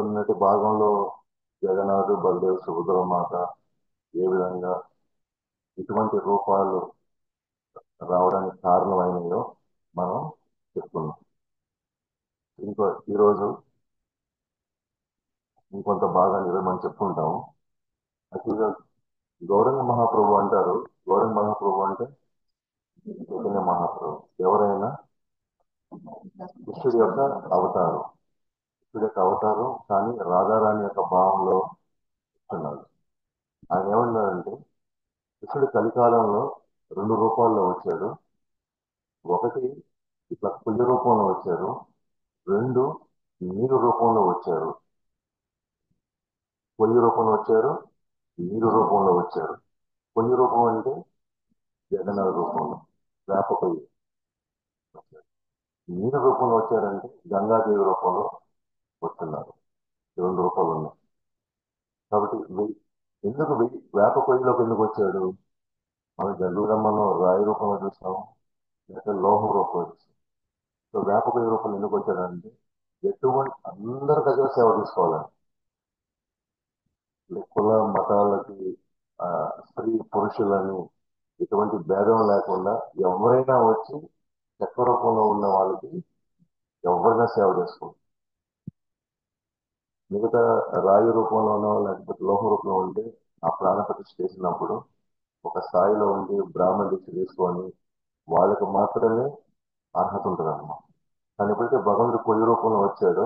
నిన్నటి భాగంలో జగన్నాథ్, బలదేవ్, సుభద్ర మాత ఏ విధంగా ఇటువంటి రూపాలు రావడానికి కారణమైనయో మనం చెప్పుకున్నాం. ఈరోజు ఇంకొంత భాగాన్ని ఈరోజు మనం చెప్పుకుంటాము. యాక్చువల్గా గౌరంగ మహాప్రభు అంటారు. గౌరంగ మహాప్రభు అంటే చైతన్య మహాప్రభు. ఎవరైనా కృష్ణుడి యొక్క అవతారం. కృష్ణుడి యొక్క అవతారం, కానీ రాధారాణి యొక్క భావంలో ఉన్నాడు. ఆయన ఏమన్నాడంటే, కృష్ణుడు కలికాలంలో రెండు రూపాల్లో వచ్చాడు. ఒకటి ఇట్లా పుల్లి రూపంలో వచ్చారు, రెండు నీరు రూపంలో వచ్చారు. పొయ్యి రూపంలో వచ్చారు, నీరు రూపంలో వచ్చారు. పొయ్యి రూపం అంటే జగన్నాథ రూపంలో, వేప పొయ్యి వచ్చారు. నీరు రూపంలో వచ్చారంటే గంగాదేవి రూపంలో వస్తున్నారు. ఈ రెండు రూపాలు ఉన్నాయి. కాబట్టి వేప పొయ్యిలోకి ఎందుకు వచ్చాడు? మనం జనరల్గా మనం రాయి రూపంలో చూస్తాం, లేకపోతే లోహ రూపంలో చూస్తాం. సో వేప పొయ్యి రూపంలో ఎందుకు వచ్చాడంటే, ఎటువంటి అందరి దగ్గర సేవ తీసుకోవాలని, కుల మతాలకి ఆ, స్త్రీ పురుషులని ఎటువంటి భేదం లేకుండా ఎవరైనా వచ్చి చెక్క రూపంలో ఉన్న వాళ్ళకి ఎవరైనా సేవ చేసుకోండి. మిగతా రాయి రూపంలోనో లేకపోతే లోహ రూపంలో ఉంటే ఆ ప్రాణ ప్రతిష్ఠ చేసినప్పుడు ఒక స్థాయిలో ఉండి బ్రాహ్మణ దీక్ష తీసుకొని వాళ్ళకి మాత్రమే అర్హత ఉంటుంది అన్నమాట. కానీ ఎప్పుడైతే భగవంతుడు పొయ్యి రూపంలో వచ్చాడో,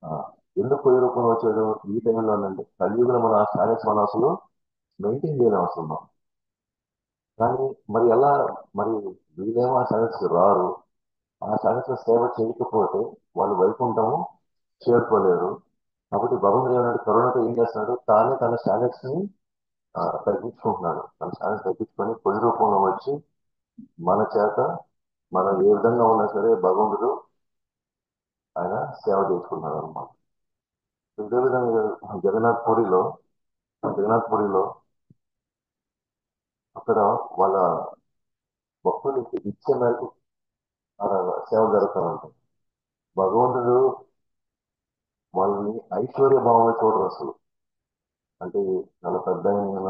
ఆ, ఎందుకు పొయ్యి రూపంలో వచ్చాడు ఈ టైంలోనంటే, కలియుగంలో మన ఆ స్టాటస్ మనం అసలు మెయింటైన్ చేయడం అవసరం. కానీ మరి ఎలా, మరి వీళ్ళేమో ఆ సదస్సుకు రారు, ఆ సదస్సు సేవ చేయకపోతే వాళ్ళు వైకుంఠము చేరుకోలేరు. కాబట్టి భగవంతుడు ఏమన్నాడు, కరుణతో ఏం చేస్తున్నాడు, తానే తన స్టాండర్డ్స్ ని తగ్గించుకుంటున్నాడు. తన స్టాండర్డ్స్ తగ్గించుకొని పొడి రూపంలో వచ్చి మన చేత, మనం ఏ విధంగా ఉన్నా సరే భగవంతుడు ఆయన సేవ చేసుకుంటున్నాడు అనమాట. ఇదే విధంగా జగన్నాథ్ పూరిలో అక్కడ వాళ్ళ భక్తులకి ఇచ్చే మేరకు ఆ సేవ జరుగుతూ ఉంటుంది. భగవంతుడు వాళ్ళని ఐశ్వర్య భావంలో చూడరు అసలు. అంటే చాలా పెద్ద ఆయన,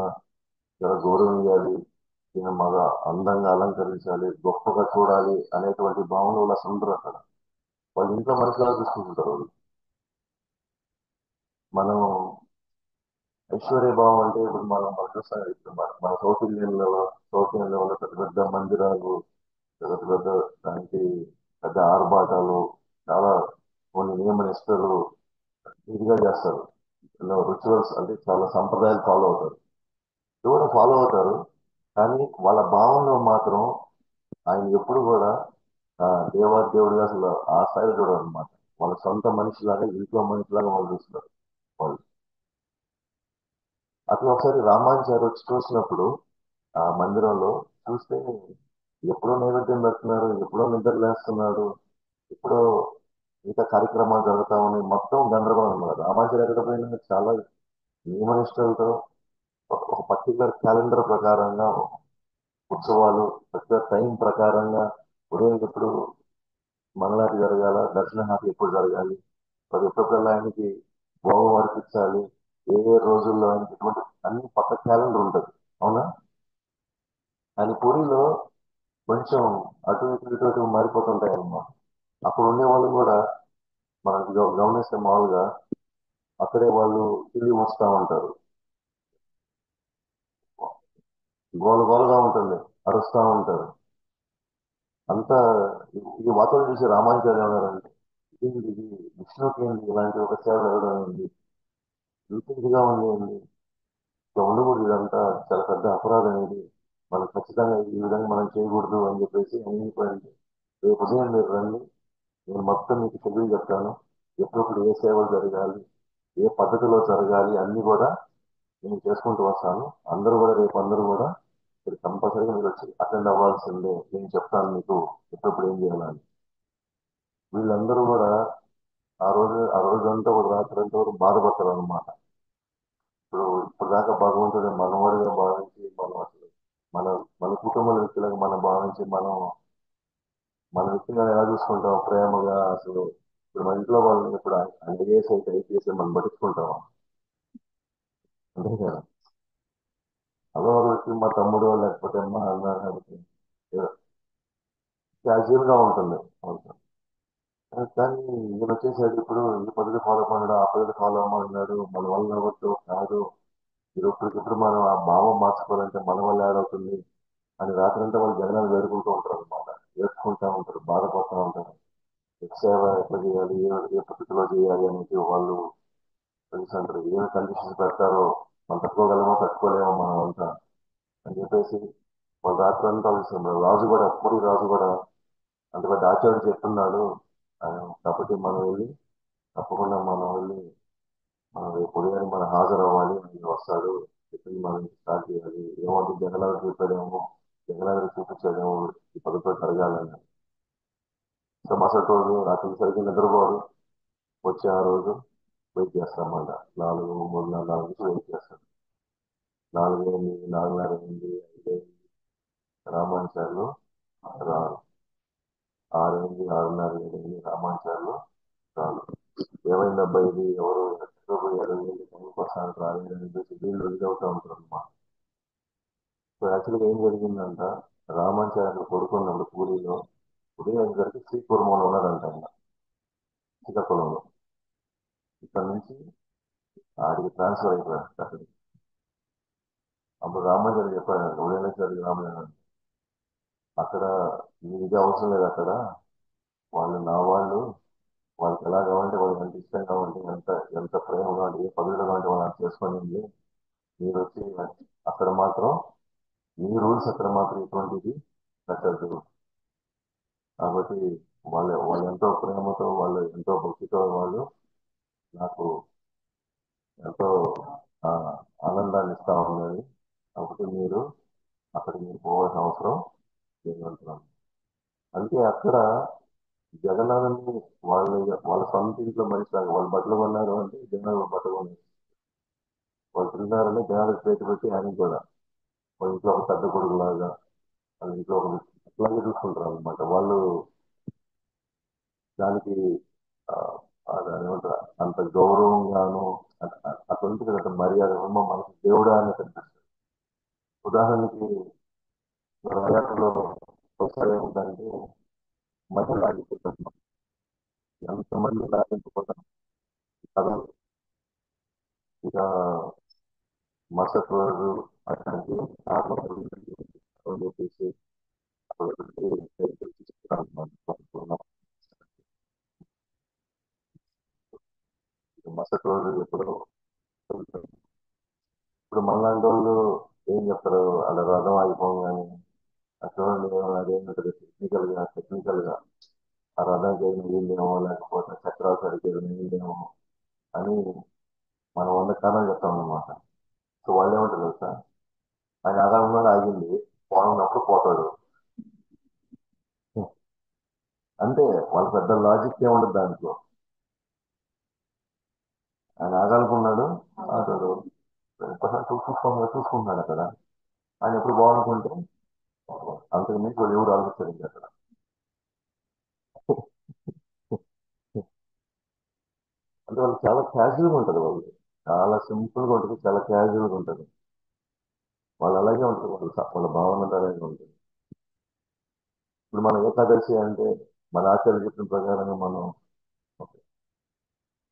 చాలా గౌరవించాలి, ఈయన మగ అందంగా అలంకరించాలి, గొప్పగా చూడాలి అనేటువంటి భావన వాళ్ళు అసలు ఉండరు అక్కడ. వాళ్ళు ఇంట్లో మనుషులాగా చూసుకుంటుంటారు వాళ్ళు. మనం ఐశ్వర్య భావం అంటే ఇప్పుడు మనం చూస్తాం, ఇప్పుడు మన సౌత్ ఇండియన్లో పెద్ద పెద్ద మందిరాలు, పెద్ద పెద్ద దానికి పెద్ద ఆర్భాటాలు, చాలా కొన్ని నియమ నిష్టలు ఇదిగా చేస్తారు. రిచువల్స్ అంటే చాలా సంప్రదాయాలు ఫాలో అవుతారు. ఇది కూడా ఫాలో అవుతారు, కానీ వాళ్ళ భావంలో మాత్రం ఆయన ఎప్పుడు కూడా దేవాది దేవుడిగా అసలు ఆ స్థాయిలో చూడరు అనమాట. వాళ్ళ సొంత మనిషిలాగా, ఇంట్లో మనిషిలాగా వాళ్ళు చూస్తారు వాళ్ళు. అట్లా ఒకసారి రామానుజారు వచ్చి చూసినప్పుడు ఆ మందిరంలో చూస్తే, ఎప్పుడో నైవేద్యం పెడుతున్నారు, ఎప్పుడో నిద్ర లేస్తున్నాడు, ఎప్పుడో మిగతా కార్యక్రమాలు జరుగుతా ఉన్నాయి, మొత్తం గందరగోళం ఉన్నారు. రామానుజారు ఎక్కడ పోయినా చాలా నియమనిష్టలతో ఒక పర్టికులర్ క్యాలెండర్ ప్రకారంగా ఉత్సవాలు, పర్టికులర్ టైం ప్రకారంగా ఉదయం ఎప్పుడు మంగళారతి జరగాల, దర్శనహారతి ఎప్పుడు జరగాలి, అది ఎప్పటికల్లా ఆయనకి భోగం అర్పించాలి, ఏ ఏ రోజుల్లో ఆయనకి ఎటువంటి అన్ని పక్క క్యాలెండర్ ఉంటుంది. అవునా? ఆయన పూరిలో కొంచెం అటు ఇటు మారిపోతుంటాయి అన్నమాట. అక్కడ ఉండే వాళ్ళు కూడా మనకి గమనిస్తే మామూలుగా అక్కడే వాళ్ళు తిరిగి వస్తూ ఉంటారు, గోలగోలగా ఉంటుంది, అరుస్తూ ఉంటారు. అంతా ఈ వాతావరణం చూసి రామానుజారు ఏమన్నారంటే, ఇది విష్ణుకి ఏంది ఇలాంటి ఒక సేవ జరగడం ఉంది, ఇంటిగా ఉంది, ఇట్లా ఉండకూడదు, ఇదంతా చాలా పెద్ద అపరాధం, ఇది మనం ఖచ్చితంగా ఈ విధంగా మనం చేయకూడదు అని చెప్పేసి అంగీకరించి, రేపు ఉదయం మీరు రండి, నేను మొత్తం మీకు షెడ్యూల్ చెప్తాను, ఎప్పుడప్పుడు ఏ సేవలు జరగాలి, ఏ పద్ధతిలో జరగాలి అన్ని కూడా నేను చేసుకుంటూ వస్తాను. అందరూ కూడా మీరు కంపల్సరీగా మీరు వచ్చి అటెండ్ అవ్వాల్సిందే, నేను చెప్తాను మీకు ఎప్పుడప్పుడు ఏం చేయాలని. వీళ్ళందరూ కూడా ఆ రోజంతా కూడా రాత్రి అంతా కూడా బాధపడతారు అనమాట. ఇప్పుడు దాకా భగవంతుడు మనవాడిగా భావించి, మనం అసలు మన మన కుటుంబ వ్యక్తులకు మనం భావించి, మన వ్యక్తిగా ఎలా చూసుకుంటాం ప్రేమగా అసలు. ఇప్పుడు మన ఇంట్లో వాళ్ళని ఇప్పుడు ఐఏఎస్ అయితే ఐపీఎస్ మనం పట్టించుకుంటాం. అంతే కదా. అదో వచ్చి మా తమ్ముడు లేకపోతే మా అన్న లేకపోతే క్యాజువల్ గా ఉంటుంది. కానీ ఈయన వచ్చేసరికి ఇప్పుడు ఈ పద్ధతి ఫాలో అవ్వమన్నాడు, ఆ పద్ధతి ఫాలో అవ్వమన్నాడు, మన వల్ల అవ్వద్దు కాదు. ఇప్పటికిప్పుడు మనం ఆ భావం మార్చుకోవాలంటే మన వల్ల ఏడవుతుంది అని రాత్రంతా వాళ్ళు జగనాన్ని వేడుకుంటూ ఉంటారు అనమాట. ఏడ్చుకుంటూ ఉంటారు, బాధపడుతూ ఉంటారు. సేవ ఎట్లా చేయాలి, ఏ పద్ధతిలో చేయాలి అనేది వాళ్ళు తెలుసు అంటారు. ఏమి కండిషన్స్ పెడతారో మనం తట్టుకోగలమో తట్టుకోలేమో మనం అంతా అని చెప్పేసి వాళ్ళు రాత్రి అంతా ఆలోచిస్తున్నారు. రాజు కూడా అప్పుడు రాజు కూడా అంత పెద్ద ఆచార్యుడు చెప్తున్నాడు కాబట్టి మనం వెళ్ళి తప్పకుండా మనం వెళ్ళి మనం రేపు ఉదయాన్నే మనం హాజరవ్వాలి, ఆయన వస్తాడు చెప్పింది మనం స్టార్ట్ చేయాలి. ఏమంటే జగన్నాథ్ చూపాడేమో, జగన్నాథ్ చూపించాడేమో ఈ పద్ధతిలో జరగాలని. సో మరుసటి రోజు రాత్రి సరిగ్గా నిద్రపోరు, వచ్చి ఆ రోజు వెయిట్ చేస్తామన్నమాట. 4, 3, 4 వెయిట్ చేస్తాం. 4 అయింది, 4:30 అయింది, 5 అయింది, రామానుచార్లు రారు. 6 అయింది, 6:30, 7 అయింది, రామానుచార్లు రారు. ఏమైంది అబ్బాయి ఇది ఎవరు ఎక్కడిపోయారు, ఏంటి టైం కోసం రాలేదు అని చెప్పేసి వీళ్ళు ఇదవుతూ ఉంటారు అన్నమాట. సో యాక్చువల్గా ఏం జరిగిందంట, రామానుచార్యులు కొడుకున్నప్పుడు పూరిలో ఉదయం గారికి శ్రీకూర్మంలో ఉన్నాడంట ఆయన, శ్రీకాకుళంలో. ఇక్కడ నుంచి ఆడికి ట్రాన్స్ఫర్ అయిపోయాడు అక్కడికి. అప్పుడు రామాచార్య చెప్పాడు, ఉదయనేశ్వరికి రామాచార్య అక్కడ నీకు ఇదే అవసరం లేదు. అక్కడ వాళ్ళు నా వాళ్ళు, వాళ్ళకి ఎలా కావాలంటే వాళ్ళకి ఎంత ఇష్టం కావాలంటే ఎంత ఎంత ప్రేమ కావాలి, ఏ పద్ధతిలో కావాలంటే వాళ్ళు చేసుకోండి. మీరు వచ్చి అక్కడ మాత్రం మీ రూల్స్ అక్కడ మాత్రం ఎటువంటిది పెట్టద్దు. కాబట్టి వాళ్ళు వాళ్ళు ఎంతో ప్రేమతో, వాళ్ళు ఎంతో భక్తితో వాళ్ళు నాకు ఎంతో ఆ, ఆనందాన్ని ఇస్తా ఉన్నది. కాబట్టి మీరు అక్కడికి మీరు పోవాల్సిన అవసరం లేదంటున్నాను. అంటే అక్కడ జగన్నాథుని వాళ్ళ వాళ్ళ సొంత ఇంట్లో మనిషి లాగా వాళ్ళు బట్టలు కొన్నారు అంటే జగన్నాథ్ బట్టలు కొన్నారు. వాళ్ళు తిన్నారంటే జనాలకు చేతి పెట్టి ఆయన కూడా వాళ్ళ ఇంట్లో ఒక పెద్ద కొడుకు లాగా, వాళ్ళ ఇంట్లో ఒక అట్లాగే చూసుకుంటారు అనమాట వాళ్ళు. దానికి ఆ, అదేమంటారు అంత గౌరవంగాను అట్లా ఉంటుంది కదా మర్యాద. అమ్మ మనకి దేవుడా అని కనిపిస్తుంది. ఉదాహరణకి రథయాత్రలో ఒకసారి ఏముందంటే మధ్యలో ఆగిపోతాం, ఎంతమంది రాకపోతాం కదా. ఇక మరుసటి రోజు అక్కడికి అని చెప్పేసి మరుసటి రోజు ఎప్పుడో ఇప్పుడు మనలాంటి వాళ్ళు ఏం చెప్తారు, అలా రథం ఆగిపోగానే అక్కడ అదేంటంటే టెక్నికల్ గా ఆ రథం చేయడం వీళ్ళేమో, లేకపోతే చక్రాలు సరిగ్గా వీళ్ళేమో అని మనం 100 కారణాలు చెప్తాం అనమాట. సో వాళ్ళు ఏమంటారు తెలుసా, ఆయన ఆగాలన్నా ఆగింది, పోనున్నప్పుడు పోతాడు. అంటే వాళ్ళ పెద్ద లాజిక్ ఏముండదు దాంట్లో. ఆయన ఆగాలనుకున్నాడు, ఆగాడు. ఒక్కసారి చూసుకుంటున్నాడు అక్కడ. ఆయన ఎప్పుడు బాగుంటుంటే అంతకు మించి వాళ్ళు ఎవరు ఆలోచించారు ఇంకా అక్కడ. అంటే వాళ్ళు చాలా క్యాజువల్గా ఉంటుంది. వాళ్ళు చాలా సింపుల్ గా ఉంటుంది, చాలా క్యాజువల్గా ఉంటుంది. వాళ్ళు అలాగే ఉంటుంది, వాళ్ళ భావన అంతా అలాగే ఉంటుంది. ఇప్పుడు మనం ఏకాదశి అంటే మన ఆచార్య చెప్పిన ప్రకారంగా మనం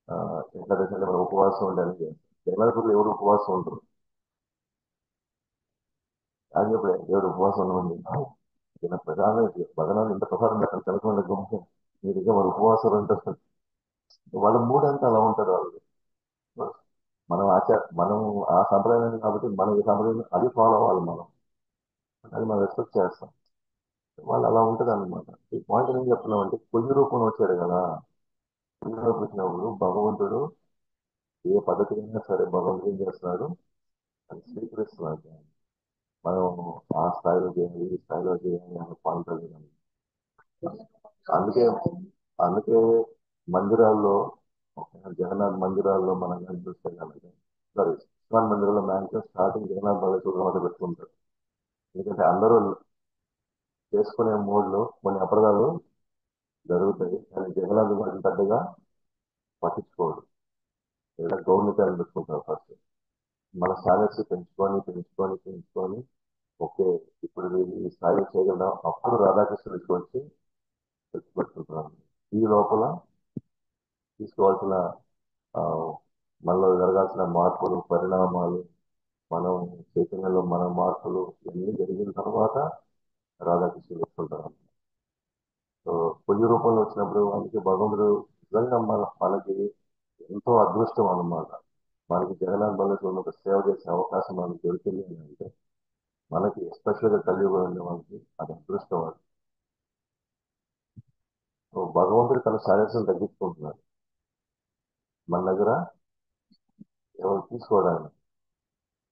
ఆ, ఏకాదశి అంటే మనం ఉపవాసం ఉండడానికి జగన్నాథపురంలో ఎవరు ఉపవాసం ఉంటారు. అని చెప్పి ఎవరు ఉపవాసం ఉండమండి, ఈయన ప్రధాన భజనాలు ఇంత ప్రసారం పెట్టాలి తెలకుండా మీరు ఇంకా మరి ఉపవాసాలు ఉంటారు. వాళ్ళ మూడు అంతా అలా ఉంటారు వాళ్ళు. మనం ఆ సంప్రదాయం కాబట్టి మనం ఈ సంప్రదాయం అది ఫాలో అవ్వాలి మనం. అది మనం రెస్పెక్ట్ చేస్తాం. వాళ్ళు అలా ఉంటుంది అనమాట. ఈ పాయింట్ ఏం చెప్తున్నాం అంటే కొయ్యి రూపంలో వచ్చాడు కదా. కొయ్యి రూపం వచ్చినప్పుడు భగవంతుడు ఏ పద్ధతి అయినా సరే భగవంతుడు ఏం చేస్తున్నాడు, అది స్వీకరిస్తున్నాడు. మనం ఆ స్థాయిలో చేయాలి, ఈ స్థాయిలో చేయాలి అనే పాయింట్ అది. అందుకే అందుకే మందిరాల్లో, జగన్నాథ్ మందిరాల్లో మనం కానీ చూస్తే కనుక, సారీ ఇస్కాన్ మందిరాల్లో మ్యాక్సిమం స్టార్టింగ్ జగన్నాథ్ బాలచూర్ మొదలు పెట్టుకుంటారు. ఎందుకంటే అందరూ చేసుకునే మూడ్లో కొన్ని అపరాధాలు జరుగుతాయి. కానీ జగన్నాథ్ వాటిని పెద్దగా పట్టించుకోడు. లేదా గవర్నమెంట్ అని పెట్టుకుంటారు ఫస్ట్. మన స్టాండర్డ్స్ పెంచుకొని ఓకే, ఇప్పుడు వీళ్ళు ఈ స్థాయిలో చేయగలడం, అప్పుడు రాధాకృష్ణ వచ్చి పెట్టుకుంటున్నాను. ఈ లోపల తీసుకోవాల్సిన ఆ, మనలో జరగాల్సిన మార్పులు, పరిణామాలు, మనం చైతన్యంలో మన మార్పులు ఇవన్నీ జరిగిన తర్వాత రాధాకృష్ణ పెట్టుకుంటారు. సో పొయ్యి రూపంలో వచ్చినప్పుడు మనకి భగవంతుడు నిజంగా మనకి ఎంతో అదృష్టం అన్నమాట. మనకి జగన్నాథ్ బల్లి ఒక సేవ చేసే అవకాశం మనకి దొరికింది అని అంటే మనకి ఎస్పెషల్గా కలియుగం ఉండే మనకి అది అదృష్టం అది. సో భగవంతుడు తన శారీరసం తగ్గించుకుంటున్నాడు మన దగ్గర ఎవరు తీసుకోవడానికి.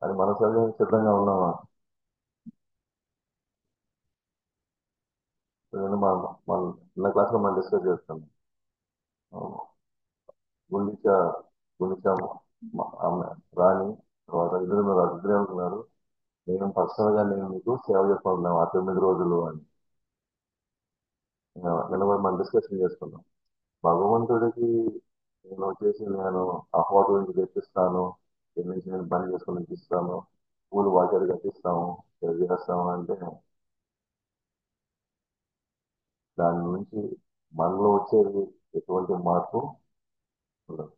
అది మన శరీరం సిద్ధంగా ఉన్నామా? నేను మన చిన్న క్లాస్లో మనం డిస్కస్ చేస్తాం. గుండిచ గుండిచ ఆమె రాణి, తర్వాత ఇద్దరు ఉంటున్నారు. నేను పర్సనల్ గా నేను మీకు సేవ చేసుకుంటున్నాను ఆ 9 రోజులు అని నిన్న కూడా మనం డిస్కషన్ చేసుకున్నాం. భగవంతుడికి నేను వచ్చేసి నేను ఆ ఫోటో నుంచి తెప్పిస్తాను, ఇక్కడ నుంచి నేను పని చేసుకుని ఇస్తాను, పూలు వాటర్ కట్టిస్తాము, ఇలా చేస్తాము అంటే దాని నుంచి మనలో వచ్చేది ఎటువంటి మార్పు ఉండదు.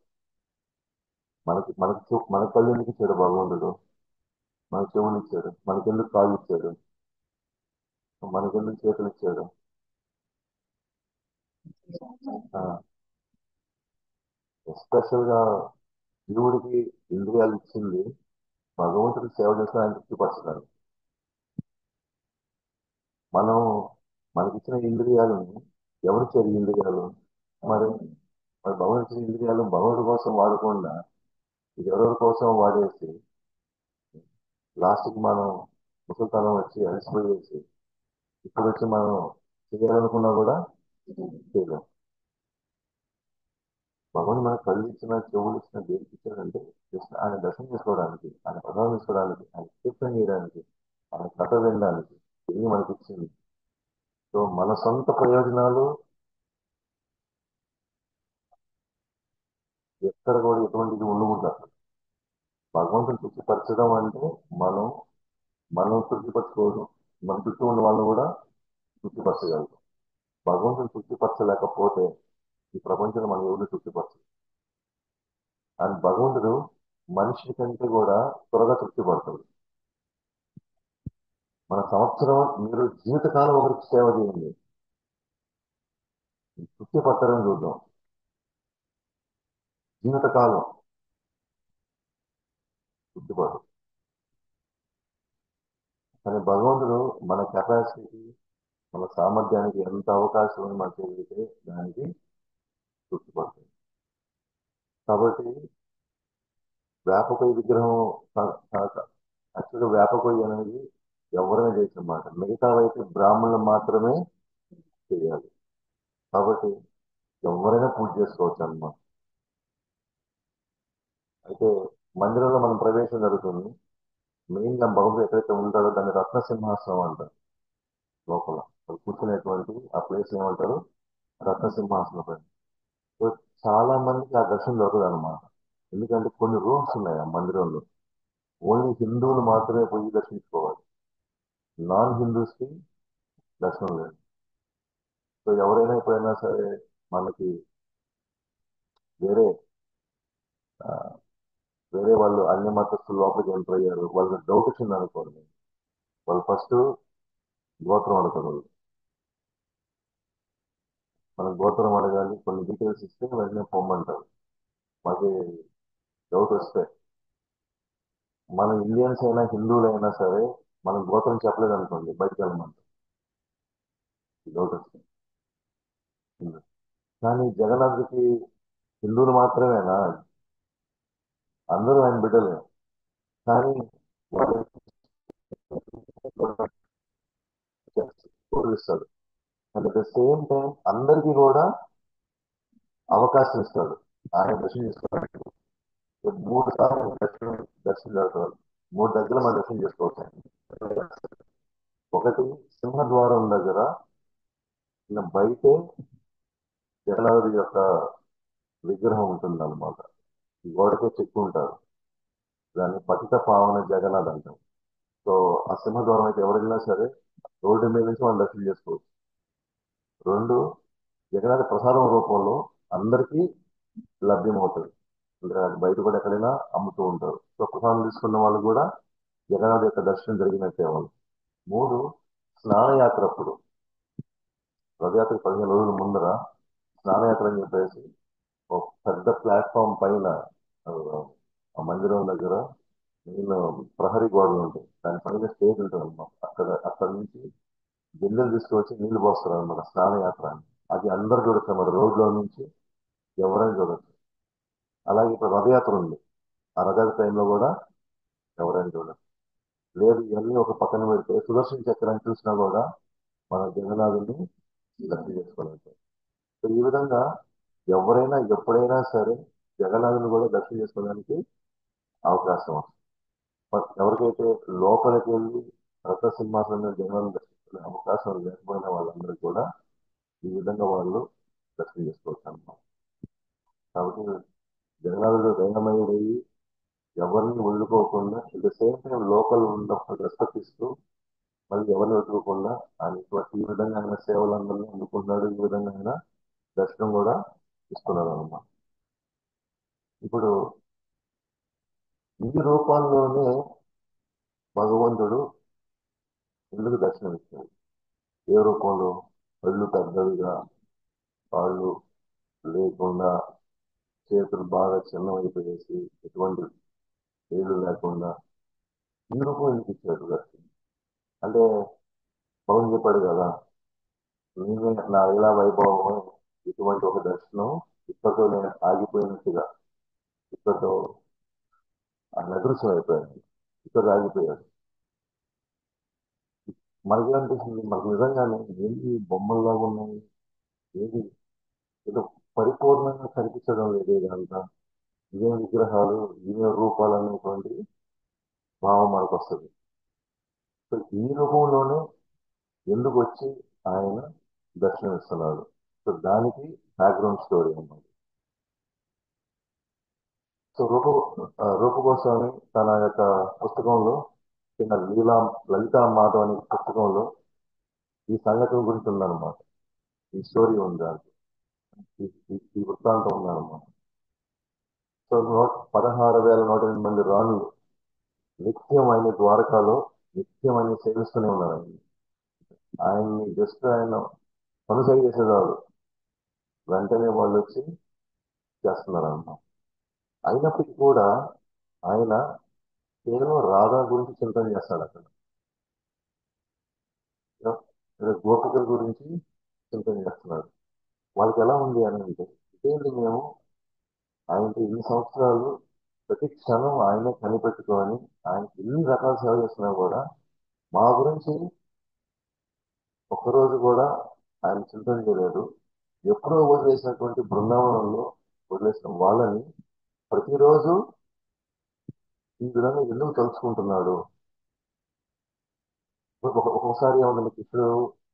మన కళ్ళు ఎందుకు ఇచ్చాడు భగవంతుడు? మన చెవులు ఇచ్చాడు, మనకెందుకు కాళ్ళు ఇచ్చాడు, మనకెందుకు చేతులు ఇచ్చాడు? ఎస్పెషల్ గా జీవుడికి ఇంద్రియాలు ఇచ్చింది భగవంతుడికి సేవ చేసిన ఆయన తృప్తిపరచడానికి. మనం మనకిచ్చిన ఇంద్రియాలను ఎవరిచ్చారు ఈ ఇంద్రియాలు? మరి మరి భగవంతుడు ఇచ్చిన ఇంద్రియాలు భగవంతుడి కోసం వాడకుండా ఇది ఎవరెవరి కోసం వాడేసి లాస్ట్కి మనం ముసలితనం వచ్చి అలసిపోయేసి ఇప్పుడు వచ్చి మనం చేయాలనుకున్నా కూడా చేయలేం. భగవంతుడు మనకు కళ్ళు ఇచ్చిన, చెవులు ఇచ్చిన, దేనికి ఇచ్చాడంటే జస్ట్ ఆయన దర్శనం చేసుకోవడానికి, ఆయన ప్రభావం తీసుకోవడానికి, ఆయన కీర్తన చేయడానికి, ఆయన కథ వినడానికి ఇది మనకి ఇచ్చింది. సో మన సొంత ప్రయోజనాలు ఎక్కడ కూడా ఎటువంటిది ఉండకూడదు. భగవంతుని తృప్తిపరచడం అంటే మనం మనం తృప్తిపరచుకోవడం, మన చుట్టూ ఉన్న వాళ్ళు కూడా తృప్తిపరచగలరు. భగవంతుని తృప్తిపరచలేకపోతే ఈ ప్రపంచంలో మనం ఎవరు తృప్తిపరచదు. అండ్ భగవంతుడు మనిషి కంటే కూడా త్వరగా తృప్తిపడతాడు. మన సంవత్సరం మీరు జీవితకాలం ఒకరికి సేవ చేయండి, తృప్తిపడతారని చూద్దాం. జీవితకాలం తృప్తిపడదు. కానీ భగవంతుడు మన కెపాసిటీకి, మన సామర్థ్యానికి ఎంత అవకాశం ఉంది మనం చేయగలిగితే దానికి తృప్తిపడుతుంది. కాబట్టి వ్యాపక విగ్రహం యాక్చువల్గా వ్యాపక అనేది ఎవరైనా చేసిన మాట, మిగతావైతే బ్రాహ్మణులు మాత్రమే చేయాలి. కాబట్టి ఎవరైనా పూజ చేసుకోవచ్చు అన్నమాట. అయితే మందిరంలో మనం ప్రవేశం జరుగుతుంది. మెయిన్ గా భగవంతుడు ఎక్కడైతే ఉంటాడో దాన్ని రత్నసింహాసనం అంటారు. లోపల వాళ్ళు కూర్చునేటువంటి ఆ ప్లేస్ ఏమంటారు? రత్నసింహాసనం పైన. సో చాలా మందికి ఆ దర్శనం దొరకదు అనమాట. ఎందుకంటే కొన్ని రూమ్స్ ఉన్నాయి ఆ మందిరంలో. ఓన్లీ హిందువులు మాత్రమే పోయి దర్శించుకోవాలి, నాన్ హిందూస్ కి దర్శనం లేదు. సో ఎవరైనా ఎప్పుడైనా సరే మనకి వేరే ఆ, వేరే వాళ్ళు అన్య మతస్థులు లోపలికి ఎంటర్ అయ్యారు, వాళ్ళకి డౌట్ వచ్చింది అనుకోండి, వాళ్ళు ఫస్ట్ గోత్రం అడుగుతారు వాళ్ళు. మనం గోత్రం అడగాలి, కొన్ని డీటెయిల్స్ ఇస్తే వెంటనే పొమ్మంటారు. మాకు డౌట్ వస్తే మన ఇండియన్స్ అయినా హిందువులైనా సరే మనం గోత్రం చెప్పలేదు అనుకోండి బయటకు వెళ్ళమంటారు, డౌట్ వస్తే. కానీ జగన్నాథుడికి హిందువులు మాత్రమేనా? అందరూ ఆయన బిడ్డలే. కానీ వాళ్ళు ఇస్తాడు. And at the same time అందరికీ కూడా అవకాశం ఇస్తాడు. ఆయన దర్శనం చేసుకోవడానికి 3 సార్లు దర్శనం జరుగుతారు. 3 దగ్గర మనం దర్శనం చేసుకోవచ్చు. ఒకటి సింహద్వారం దగ్గర బయటే జగన్నాథుడి యొక్క విగ్రహం ఉంటుంది అనమాట. గోడకే చెక్కుంటారు. దాన్ని పతిత పావన జగన్నాథ్ అంటాం. సో ఆ సింహద్వారం అయితే ఎవరైనా సరే రోడ్డు మీద నుంచి మనం దర్శనం చేసుకోవచ్చు. రెండు, జగన్నాథ ప్రసాదం రూపంలో అందరికీ లభ్యమవుతుంది. అంటే అది బయట కూడా ఎక్కడైనా అమ్ముతూ ఉంటారు. సో ప్రసాదం తీసుకున్న వాళ్ళు కూడా జగన్నాథ్ యొక్క దర్శనం జరిగినట్టే వాళ్ళు. మూడు, స్నానయాత్ర అప్పుడు రథయాత్ర 15 రోజుల ముందర స్నానయాత్ర అని చెప్పేసి ఒక పెద్ద ప్లాట్ఫామ్ పైన ఆ, ఆ మందిరం దగ్గర నేను ప్రహరీ గోడలు ఉంటాయి. దాని పైన స్టేజ్ ఉంటుంది అనమాట. అక్కడ నుంచి బిందెలు తీసుకువచ్చి నీళ్లు పోస్తారు అనమాట స్నానయాత్ర అని. అది అందరు చూడొచ్చు అన్నమాట. రోడ్లో నుంచి ఎవరైనా చూడొచ్చు. అలాగే ఇప్పుడు రథయాత్ర ఉంది. ఆ రథయాత్ర టైంలో కూడా ఎవరైనా చూడొచ్చు. లేదు ఇవన్నీ ఒక పక్కన పెడితే సుదర్శన చక్రాన్ని చూసినా కూడా మన జగన్నాథుని దర్శనం చేసుకోవాలి. సో ఈ విధంగా ఎవరైనా ఎప్పుడైనా సరే జగన్నాథుని కూడా దర్శనం చేసుకోవడానికి అవకాశం ఉంది. ఎవరికైతే లోపలికి వెళ్ళి రథ సింహాసనం మీద జగన్నాథుని దర్శించుకునే అవకాశం లేకపోయిన వాళ్ళందరూ కూడా ఈ విధంగా వాళ్ళు దర్శనం చేసుకోవచ్చు అన్నమాట. కాబట్టి జగన్నాథుడు దైనమయుడయి ఎవరిని వదులుకోకుండా at the same time local ఉన్నప్పుడు రెస్పెక్ట్ ఇస్తూ మళ్ళీ ఎవరిని వదులుకోకుండా ఆయన ఈ విధంగా ఆయన సేవలందరినీ అందుకున్నాడు. ఈ విధంగా ఆయన దర్శనం కూడా ఇస్తున్నాడు అన్నమాట. ఇప్పుడు ఈ రూపాల్లోనే భగవంతుడు ఎందుకు దర్శనం ఇచ్చాడు? ఏ రూపంలో? కళ్ళు పెద్దవిగా, కాళ్ళు లేకుండా, చేతులు బాగా చిన్నవైపోయేసి, ఎటువంటి ఏళ్ళు లేకుండా ఈ రూపం ఎందుకు ఇచ్చాడు దర్శనం? అంటే పవన్ చెప్పాడు కదా, నేనే నా ఇలా వైభవం, ఇటువంటి ఒక దర్శనం ఇక్కడతో నేను ఆగిపోయినట్టుగా, ఇక్కడతో ఆయన అదృశ్యం అయిపోయాడు, ఇక్కడ ఆగిపోయాడు. మనకి అనిపిస్తుంది, మనకు నిజంగానే ఏంటి బొమ్మల్లాగా ఉన్నాయి, ఏది ఏదో పరిపూర్ణంగా కనిపించడం లేదు ఇదంతా, ఇవే విగ్రహాలు, ఇవే రూపాలు అనేటువంటి భావం మనకు వస్తుంది. సో ఈ రూపంలోనే ఎందుకు వచ్చి ఆయన దర్శనం ఇస్తున్నాడు? సో దానికి బ్యాక్గ్రౌండ్ స్టోరీ అన్నమాట. సో రూపగోస్వామి తన యొక్క పుస్తకంలో, చిన్న లలితా మాధవ్ అనే పుస్తకంలో ఈ సంఘటన గురించి ఉందన్నమాట. ఈ స్టోరీ ఉంది దాంట్లో. ఈ వృత్తాంతం ఉందన్నమాట. సో 16,108 మంది రాణులు నిత్యం ఆయన ద్వారకాలో నిత్యం ఆయన సేవిస్తూనే ఉన్నారు. ఆయన్ని జస్ట్ ఆయన కొనసాగి చేసేవాళ్ళు వెంటనే వాళ్ళు వచ్చి చేస్తున్నారు అన్నమాట. అయినప్పటికీ కూడా ఆయన కేవలం రాధా గురించి చింతన చేస్తాడు అక్కడ. ఏదో గోపికల గురించి చింతన చేస్తున్నాడు. వాళ్ళకి ఎలా ఉంది అని అంటే, ఇదేంటి మేము ఆయనకి ఇన్ని సంవత్సరాలు ప్రతి క్షణం ఆయనే కనిపెట్టుకొని ఆయన ఎన్ని రకాల సేవ చేస్తున్నా కూడా మా గురించి ఒక్కరోజు కూడా ఆయన చింతన చేయలేదు. ఎప్పుడో వదిలేసినటువంటి బృందావనంలో వదిలేసిన వాళ్ళని ప్రతిరోజు ఈ విధంగా ఎందుకు తలుచుకుంటున్నాడు? ఒక్కొక్కసారి ఏమన్నా కృష్ణుడు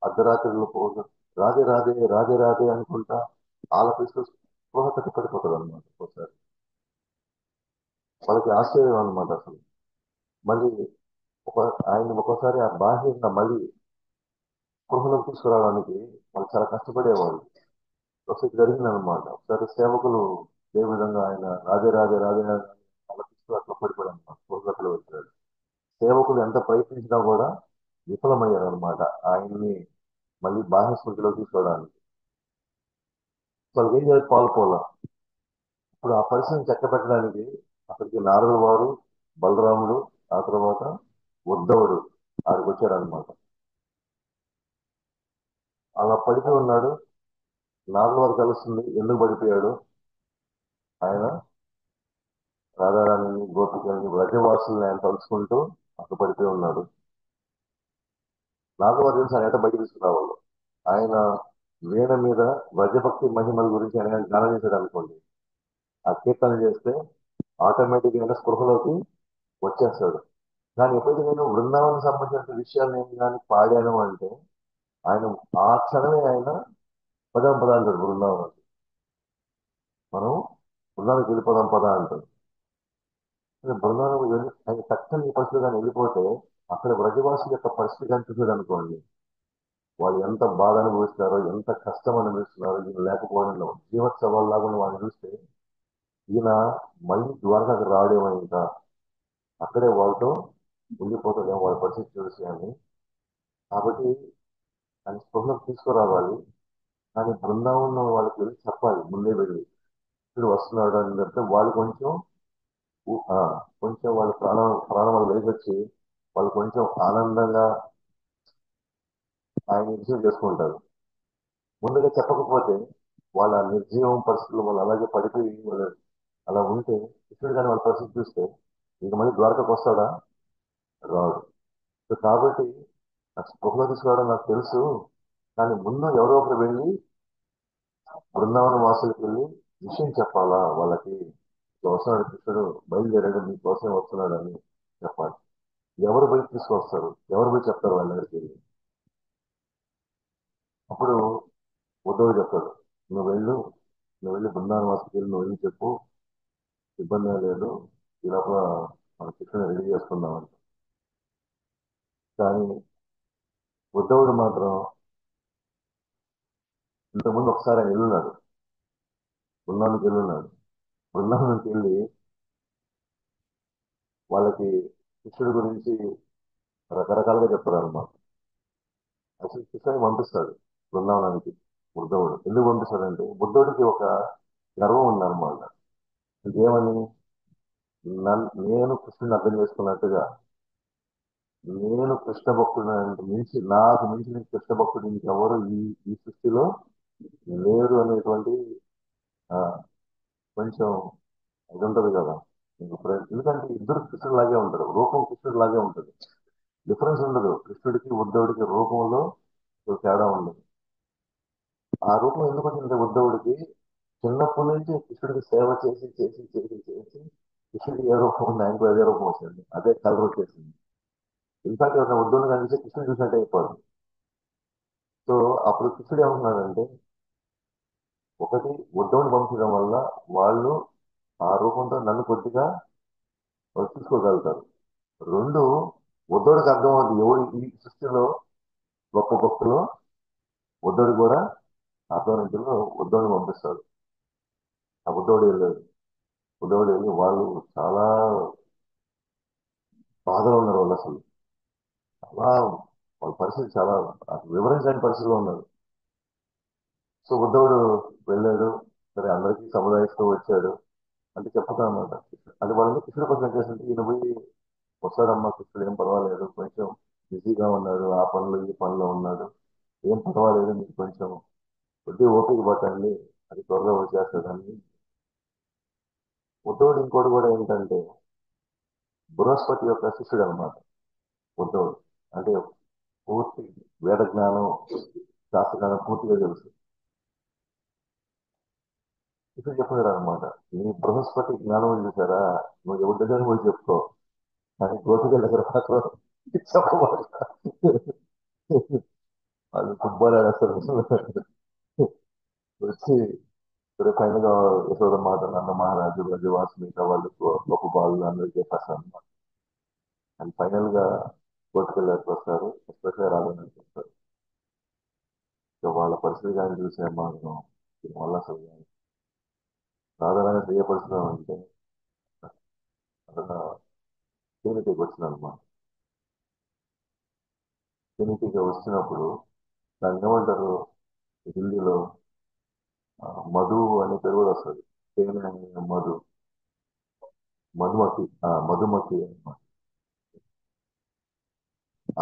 అర్ధరాత్రిలో పోదు, రాధే రాధే రాధే రాధే అనుకుంటా ఆలపిస్తూ స్పృహ తట్టి పడిపోతాడు అనమాట. ఒక్కోసారి వాళ్ళకి ఆశ్చర్యం అనమాట అసలు. మళ్ళీ ఒక ఆయన ఒక్కోసారి ఆ బాహ్యంగా మళ్ళీ స్పృహలోకి తీసుకురావడానికి వాళ్ళు చాలా కష్టపడేవాళ్ళు. ఒకసారి జరిగింది అనమాట. ఒకసారి సేవకులు ఏ విధంగా ఆయన రాధే రాధే రాధే రాధే ఆలపిస్తూ అట్లా పడిపోయాడు అనమాట. స్పృహలో వచ్చాడు. సేవకులు ఎంత ప్రయత్నించినా కూడా విఫలమయ్యారు అనమాట ఆయన్ని మళ్ళీ బాహ్య స్మృతిలో తీసుకోవడానికి. వాళ్ళకి ఏం చేయాలి? పాల్పోలా. ఇప్పుడు ఆ పరిస్థితిని చక్కబెట్టడానికి అక్కడికి నారదుల వారు, బలరాముడు, ఆ తర్వాత ఉద్ధవుడు ఆడికి వచ్చారనమాట. అలా పడిపోయి ఉన్నాడు. నారదుల వారు తెలుస్తుంది ఎందుకు పడిపోయాడు. ఆయన రాధారాణిని, గోపికల్ని, వ్రజవాసుల్ని ఆయన తలుచుకుంటూ అక్కడ పడిపోయి ఉన్నాడు. నారదుల వారు తెలుసు ఆయన ఎట్ట బయట తీసుకురావాలి. ఆయన వీణ మీద వ్రజభక్తి మహిమల గురించి ఆయన ధ్యానం చేశాడు అనుకోండి. ఆ కీర్తన చేస్తే ఆటోమేటిక్ గా స్పృహలోకి వచ్చేస్తాడు. కానీ ఎప్పుడైతే నేను బృందావనం సంబంధించిన విషయాలు నేను కానీ పాడాను అంటే ఆయన ఆ క్షణమే ఆయన పదాం పదా అంటాడు బృందావనం. మనం బృందానికి వెళ్ళిపోదాం పదా అంటాడు. అదే బృందావనం వెళ్ళి ఆయన చక్కని పరిస్థితి కానీ వెళ్ళిపోతే అక్కడ బ్రజవాసుల యొక్క పరిస్థితి కానీ చూసాడు అనుకోండి, వాళ్ళు ఎంత బాధ అనుభవిస్తున్నారో, ఎంత కష్టం అనుభవిస్తున్నారో ఈయన లేకపోవడంలో జీవోత్సవాల్లాగా ఉన్న వాళ్ళని చూస్తే ఈయన మళ్ళీ ద్వారకాకు రావడేమో ఇంకా అక్కడే వాళ్ళతో ఉండిపోతాడేమో వాళ్ళ పరిస్థితి చూసి అని. కాబట్టి ఆయన స్పృహలోకి తీసుకురావాలి. కానీ బృందావనం వాళ్ళకి వెళ్ళి చెప్పాలి ముందే వెళ్ళి ఇప్పుడు వస్తున్నాడు అని చెప్తే వాళ్ళు కొంచెం ఆ, కొంచెం వాళ్ళ ప్రాణం వాళ్ళు లేకొచ్చి వాళ్ళు కొంచెం ఆనందంగా ఆయన రిసీవ్ చేసుకుంటారు. ముందుగా చెప్పకపోతే వాళ్ళ నిర్జీవం పరిస్థితులు వాళ్ళు అలాగే పడిపోయి వాళ్ళు అలా ఉంటే కృష్ణుడు కానీ వాళ్ళ పరిస్థితి చూస్తే ఇంక మళ్ళీ ద్వారకకు వస్తాడా? రాడు. సో కాబట్టి నాకు స్పృహలో తీసుకురావడం నాకు తెలుసు. కానీ ముందు ఎవరో ఒకరు వెళ్ళి బృందావన వాసులకు వెళ్ళి విషయం చెప్పాలా వాళ్ళకి, ఇట్లా వస్తున్నాడు కృష్ణుడు, బయలుదేరాడు మీకోసం వస్తున్నాడు అని చెప్పాలి. ఎవరు పోయి తీసుకొస్తారు, ఎవరు పోయి చెప్తారు వాళ్ళ దగ్గరికి వెళ్ళి? అప్పుడు ఉద్ధవుడు చెప్తాడు, నువ్వు వెళ్ళు, నువ్వు వెళ్ళి బృందావన వాసుకి వెళ్ళి నువ్వు వెళ్ళి చెప్పు, ఇబ్బంది ఏం లేదు, ఈ లోపల మన కృష్ణుని రెడీ చేసుకుందాం అని. కానీ ఉద్ధవుడు మాత్రం ఇంతకుముందు ఒకసారి ఆయన వెళ్ళున్నాడు, బృందావనానికి వెళ్ళున్నాడు. బృందావనానికి వెళ్ళి వాళ్ళకి కృష్ణుడి గురించి రకరకాలుగా చెప్తారు అనమాట. అసలు కృష్ణుని పంపిస్తాడు బృందావనానికి బుద్ధవుడు. ఎందుకు పంపిస్తాడంటే బుద్ధుడికి ఒక గర్వం ఉందన్నమాట. ఏమని, నేను కృష్ణుని అర్థం చేసుకున్నట్టుగా, నేను కృష్ణ భక్తుడు మించి నాకు మించిన కృష్ణ భక్తుడు ఇంకెవరు ఈ ఈ సృష్టిలో లేరు అనేటువంటి ఆ, కొంచెం ఇది ఉంటది కదా. ఎందుకంటే ఇద్దరు కృష్ణుడు లాగే ఉంటారు, రూపం కృష్ణుడు లాగే ఉంటుంది, డిఫరెన్స్ ఉండదు. కృష్ణుడికి ఉద్ధవుడికి రూపంలో ఒక తేడా ఉండదు. ఆ రూపం ఎందుకు వచ్చిందంటే ఉద్ధవుడికి చిన్నప్పటి నుంచి కృష్ణుడికి సేవ చేసి చేసి చేసి చేసి కృష్ణుడికి ఏ రూపం ఉంది ఆయనకు అదే రూపం వచ్చింది, అదే కలర్ వచ్చేసింది. ఇన్ఫాక్ట్ ఒక ఉద్ధవుని కనిపిస్తే కృష్ణుడు చూసినట్టు అయిపోయింది. సో అప్పుడు కృష్ణుడు ఏమంటున్నాడంటే, ఒకటి ఉద్ధవుని పంపించడం వల్ల వాళ్ళు ఆ రూపంతో నన్ను కొద్దిగా వాళ్ళు చూసుకోగలుగుతారు. రెండు, ఉద్ధవుడికి అర్థమవుతుంది ఎవరు ఈ సృష్టిలో గొప్ప భక్తులు, ఉద్ధవుడు కూడా అర్థవంతులు ఉద్ధవుని పంపిస్తాడు. ఆ ఉద్ధవుడు వెళ్ళాడు. ఉద్ధవుడు వెళ్ళి వాళ్ళు చాలా బాధలో ఉన్నారు. వాళ్ళు అసలు చాలా వాళ్ళ పరిస్థితి చాలా అసలు వివరించని పరిస్థితిలో ఉన్నారు. సో ఉద్ధవుడు వెళ్ళాడు. సరే అందరికీ సముదాయిస్తూ వచ్చాడు అంటే చెప్తా అన్నమాట. అది వాళ్ళని కృష్ణుడు కోసం చేస్తుంటే ఈయన పోయి వస్తాడమ్మా కృష్ణుడు ఏం పర్వాలేదు, కొంచెం బిజీగా ఉన్నాడు, ఆ పనులు ఈ పనులు ఉన్నాడు, ఏం పర్వాలేదు మీరు కొంచెం కొద్దిగా ఓపిక పట్టండి, అది త్వరగా వచ్చేస్తాడని. ఉద్ధవుడు ఇంకోటి కూడా ఏంటంటే బృహస్పతి యొక్క శిష్యుడు అనమాట ఉద్ధవుడు. అంటే పూర్తి వేద జ్ఞానం శాస్త్ర జ్ఞానం పూర్తిగా తెలుసు. ఇప్పుడు చెప్పాడు అనమాట, నీ బృహస్పతి జ్ఞానం చూసారా, నువ్వు ఎవరి దగ్గర పోయి చెప్పుకో, కానీ గోపికల దగ్గర మాత్రం చెప్పమాట. వాళ్ళు ఫుట్బాల్ ఆడేస్తారు వచ్చి ఇప్పుడు ఫైనల్ గా యశోద మాత, నంద మహారాజు, బ్రజవాసు మిగతా వాళ్ళు గొప్ప బాలు అందరికీ చెప్పేస్తారు అనమాట. అండ్ ఫైనల్ గా గోపికల దగ్గరికి వస్తారు, ఎస్పెషల్గా రాజధానికి వస్తారు. సో వాళ్ళ పరిస్థితి కానీ చూసే మాత్రం దీనివల్ల అసలు సాధారణంగా తెలియపరుస్తున్నాం అంటే అతను ట్రినిటీకి వచ్చిన అనమాట. ట్రినిటీకి వచ్చినప్పుడు దాన్ని ఏమంటారు హిందీలో, మధు అనే పేరు కూడా వస్తుంది. తేనె అనే మధు, మధుమతి, మధుమతి అన్నమాట.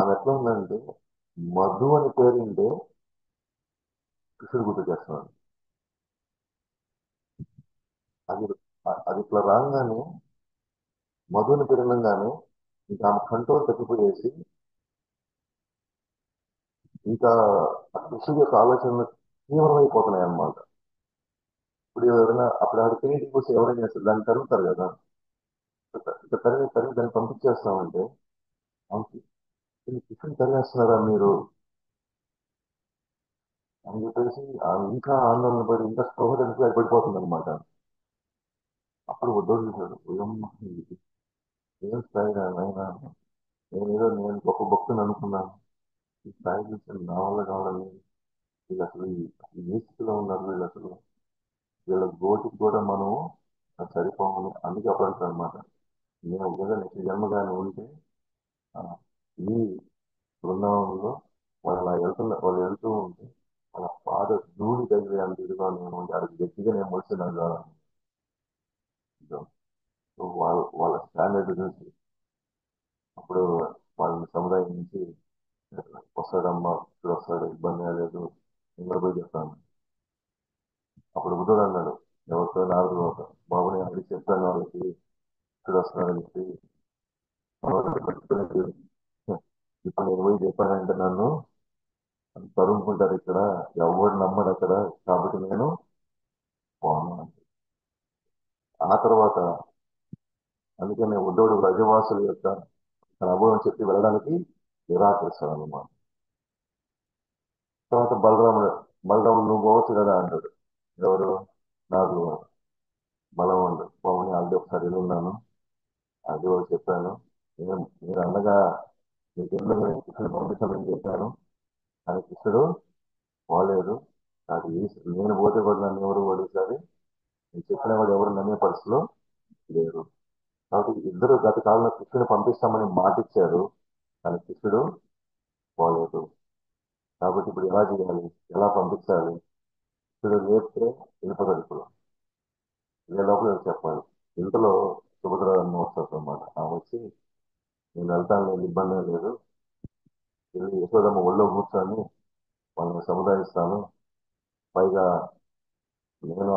ఆమె ఎట్లా ఉందంటే మధు అని పేరుంటే కృష్ణుడు గుర్తు చేస్తున్నాడు. అది అది ఇట్లా రాగానే, మధుని పెరగంగానే ఇంకా ఆమె కంట్రోల్ తప్పిపోయేసి ఇంకా ఆ కృష్ణుడి యొక్క ఆలోచనలు తీవ్రమైపోతున్నాయి అన్నమాట. ఇప్పుడు ఎవరైనా అప్పుడు ఆవిడ తినేటి కోసం ఎవరైనా చేస్తారు, దాన్ని తరుగుతారు కదా. ఇక తరిగి తరిగి దాన్ని పంపించేస్తామంటే ఆమెకి, "ఇది కృష్ణుని తరిగేస్తున్నారా మీరు, అని చెప్పేసి ఇంకా ఆందోళన పడి ఇంకా స్పృహ తెలిసి అది పడిపోతుంది అనమాట. అప్పుడు ఉద్దోడు చూశాడు, "ఓయమ్మ, ఇది ఏం స్థాయి నాయనా, నేను గొప్ప భక్తుని అనుకున్నాను, ఈ స్థాయి చూసాను నా వల్ల కావాలని, వీళ్ళు అసలు ఏ స్థితిలో ఉన్నారు వీళ్ళు అసలు, వీళ్ళ గోటికి కూడా మనం సరిపోమని." అందుకే అప్పుడు అంటారు అనమాట, నేను ఒకవేళ నెక్స్ట్ జన్మగానే ఉంటే ఆ, ఈ బృందావనంలో వాళ్ళు వెళ్తూ ఉంటే వాళ్ళ పాద ధూళి తగిలే అంత ఇదిగా నేను ఉంటే అది గట్టిగా నేను మొలిచినాగా. సో వాళ్ళ స్టాండర్డ్ చూసి అప్పుడు వాళ్ళని సముదాయం నుంచి వస్తాడమ్మా, ఇప్పుడు వస్తాడు, ఇబ్బంది లేదు, నేను పోయి చెప్తాను. అప్పుడు బుద్ధుడు అన్నాడు, ఎవరితో నాలుగు బాబు నేను అడిగి చెప్తాను వాళ్ళకి ఇక్కడ వస్తున్నాడని చెప్పి. ఇప్పుడు నేను పోయి చెప్పానంటే నన్ను తరుముకుంటారు ఇక్కడ, ఎవరు నమ్మడు అక్కడ, కాబట్టి నేను పోను. ఆ తర్వాత అందుకనే ఉద్ధవుడు బ్రజవాసుల యొక్క తన అనుభవం చెప్పి వెళ్ళడానికి నిరాకరిస్తాడు అన్నమాట. తర్వాత బలరాముడు నువ్వు పోవచ్చు కదా అంటాడు. ఎవరు? నాకు బలవంతుడు, పవన్ ఆల్రెడీ ఒకసారి ఉన్నాను, అది కూడా చెప్పాను, మీరు అనగా మీకు ఎందుకు నేను కృష్ణుడు పంపించాలని చెప్పాను, కానీ కృష్ణుడు పోలేదు. నాకు నేను పోతే కూడా నన్ను ఎవరు ఓడిసారి, నేను చెప్పిన కూడా ఎవరు నమ్మే పరిస్థితిలో లేరు. కాబట్టి ఇద్దరు గత కాలంలో కృష్ణుడు పంపిస్తామని మాటిచ్చారు, కానీ కృష్ణుడు పోలేదు. కాబట్టి ఇప్పుడు ఎలా చేయాలి, ఎలా పంపించాలి? కృష్ణుడు లేపితే ఇనుపగడుపులు ఇదే లోపల వీళ్ళకి చెప్పాలి. ఇంతలో సుభద్ర అమ్మ వస్తుంది అనమాట. ఆమె వచ్చి, నేను వెళ్తాను, నేను ఇబ్బంది ఏం లేదు, వెళ్ళి యశోదమ్మ ఒళ్ళో కూర్చొని వాళ్ళని సముదాయిస్తాను, పైగా నేను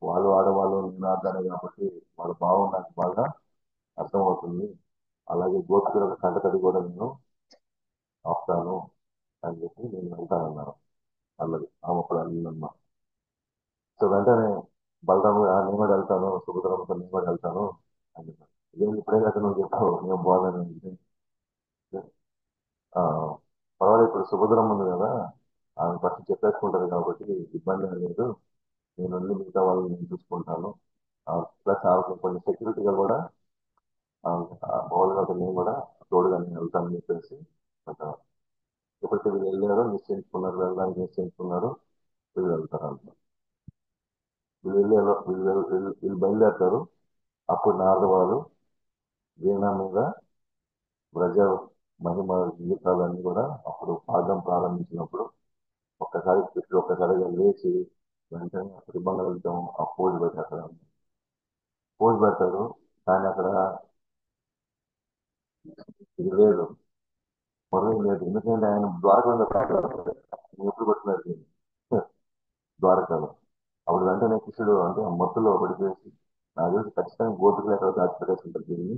వాళ్ళు ఆడవాళ్ళు నేను ఆడతాను కాబట్టి వాళ్ళ భావం నాకు బాగా అర్థమవుతుంది, అలాగే గోపికలకు కంటతడి కూడా నేను ఆపుతాను అని చెప్పి నేను వెళ్తానన్నాను అన్నది. ఆమె అప్పుడు అన్నదమ్మా. సో వెంటనే బలరాము, నేను కూడా వెళ్తాను, సుభద్రమ్మతో నేను కూడా వెళ్తాను అని చెప్పాను. ఇదేం ఇప్పుడే కదా నువ్వు చెప్పావు, నేను బాగానే పర్వాలేదు, ఇప్పుడు సుభద్రమ్మ ఉంది కదా, ఆమె ఫస్ట్ చెప్పేసుకుంటది కాబట్టి ఇబ్బంది ఏం లేదు, నేను వెళ్ళి మిగతా వాళ్ళని నేను చూసుకుంటాను, ప్లస్ ఆమెకు కొంచెం సెక్యూరిటీగా కూడా మామూలుగా నేను కూడా తోడుగా నేను వెళ్తానని చెప్పేసి అంటారు. ఎప్పుడైతే వీళ్ళు వెళ్ళారో నిశ్చయించుకున్నారు, వెళ్ళడానికి నిశ్చయించుకున్నారు, వీళ్ళు వెళ్తారు అంట. వీళ్ళు బయలుదేరుతారు. అప్పుడు నారద వారు వీణ మీద బ్రజ మహిమ గీతాలన్నీ కూడా అప్పుడు పాడడం ప్రారంభించినప్పుడు ఒక్కసారి కృష్ణుడు ఒక్కసారిగా లేచి వెంటనే త్రిభంగ వెళ్తాం ఆ పోజ్ పెట్టారు. పోజ్ పెడతారు, కానీ అక్కడ ఇది లేదు, మొదలు లేదు. ఎందుకంటే ఆయన ద్వారకంలో ఎప్పుడు కొట్టినారు దీన్ని, ద్వారకలో. అప్పుడు వెంటనే కృష్ణుడు అంటే ఆ మత్తులో పడిపోయేసి, నాకు తెలిసి ఖచ్చితంగా గోపికలు ఎక్కడ దాచిపెట్టేస్తుంటారు దీన్ని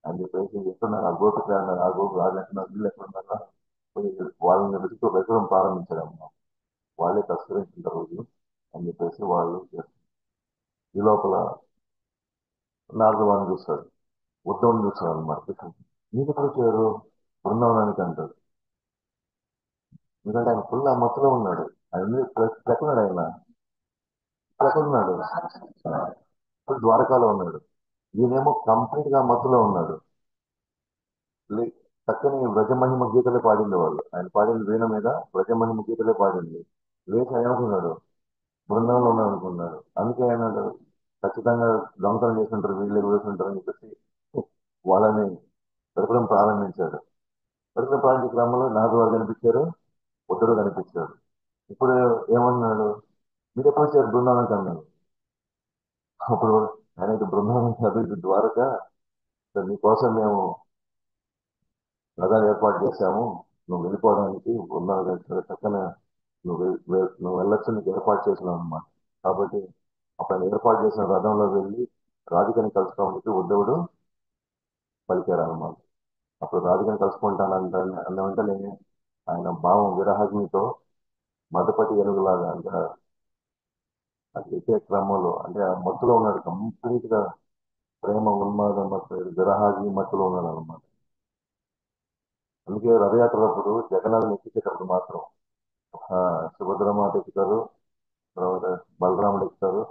అని చెప్పేసి ఎక్కడున్నారు ఆ గోపికలు అన్నారు, ఆ గోపులు వాళ్ళు ఎక్కడున్నారు, వీళ్ళు ఎక్కడున్నారా, వాళ్ళని వెతకడం ప్రారంభించారు అన్నమాట. వాళ్ళే తస్కరించిన రోజు అని చెప్పేసి వాళ్ళు చేస్తారు. ఈ లోపల నారదవాన్ని చూస్తాడు, ఉద్ధవుని చూస్తాడు అనమాట. మీరు ఎక్కడ వచ్చారు బృందావనానికి అంటాడు. ఎందుకంటే ఆయన ఫుల్ ఆ మత్తులో ఉన్నాడు. ఆయన ఎక్కడున్నాడు, ఆయన ఎక్కడున్నాడు, ఫుల్ ద్వారకాలో ఉన్నాడు. ఈయనేమో కంప్లీట్ గా మత్తులో ఉన్నాడు. లే- చక్కని వ్రజమహిమ గీతలే పాడింది వాళ్ళు, ఆయన పాడిన వీణ మీద వ్రజమహిమ గీతలే పాడింది. లేచి ఆయన అనుకున్నాడు, బృందంలో ఉన్నాడు అనుకున్నాడు. అందుకే ఆయన ఖచ్చితంగా దొంగతనం చేస్తుంటారు, వీళ్ళు వేస్తుంటారు అని చెప్పేసి వాళ్ళని వెతకడం ప్రారంభించాడు. వెతకడం ప్రారంభించే క్రమంలో నాదు వారు కనిపించారు, బుద్ధుడు కనిపించాడు. ఇప్పుడు ఏమన్నాడు, మీరు ఎప్పుడు వచ్చారు బృందావనానికి అన్నాడు. అప్పుడు ఆయన ఇది బృందావనం కాదు, ఇది ద్వారక, నీకోసం మేము రథాలు ఏర్పాటు చేశాము, నువ్వు వెళ్ళిపోవడానికి బృందావనం చక్కన నువ్వు వెళ్ళొచ్చు, నీకు ఏర్పాటు చేసినాం అన్నమాట. కాబట్టి అప్పుడు ఏర్పాటు చేసిన రథంలో వెళ్ళి రాధికని కలుసుకోవడానికి ఉద్ధవుడు పలికారు అన్నమాట. అప్పుడు రాధికని కలుసుకుంటానంట అన్న వెంటనే ఆయన భావం విరహాగ్నితో మదపటి ఏనుగులాగా అంటే అది ఎక్కే క్రమంలో అంటే ఆ మత్తులో ఉన్నాడు, కంప్లీట్ గా ప్రేమ ఉన్మాదం విరహాగ్ని మత్తులో ఉన్నాడు అనమాట. అందుకే రథయాత్రలప్పుడు జగనాలను ఎక్కించేటప్పుడు మాత్రం ఆ, సుభద్రమాత ఎక్కుతారు, తర్వాత బలరాముడు ఎక్కుతారు,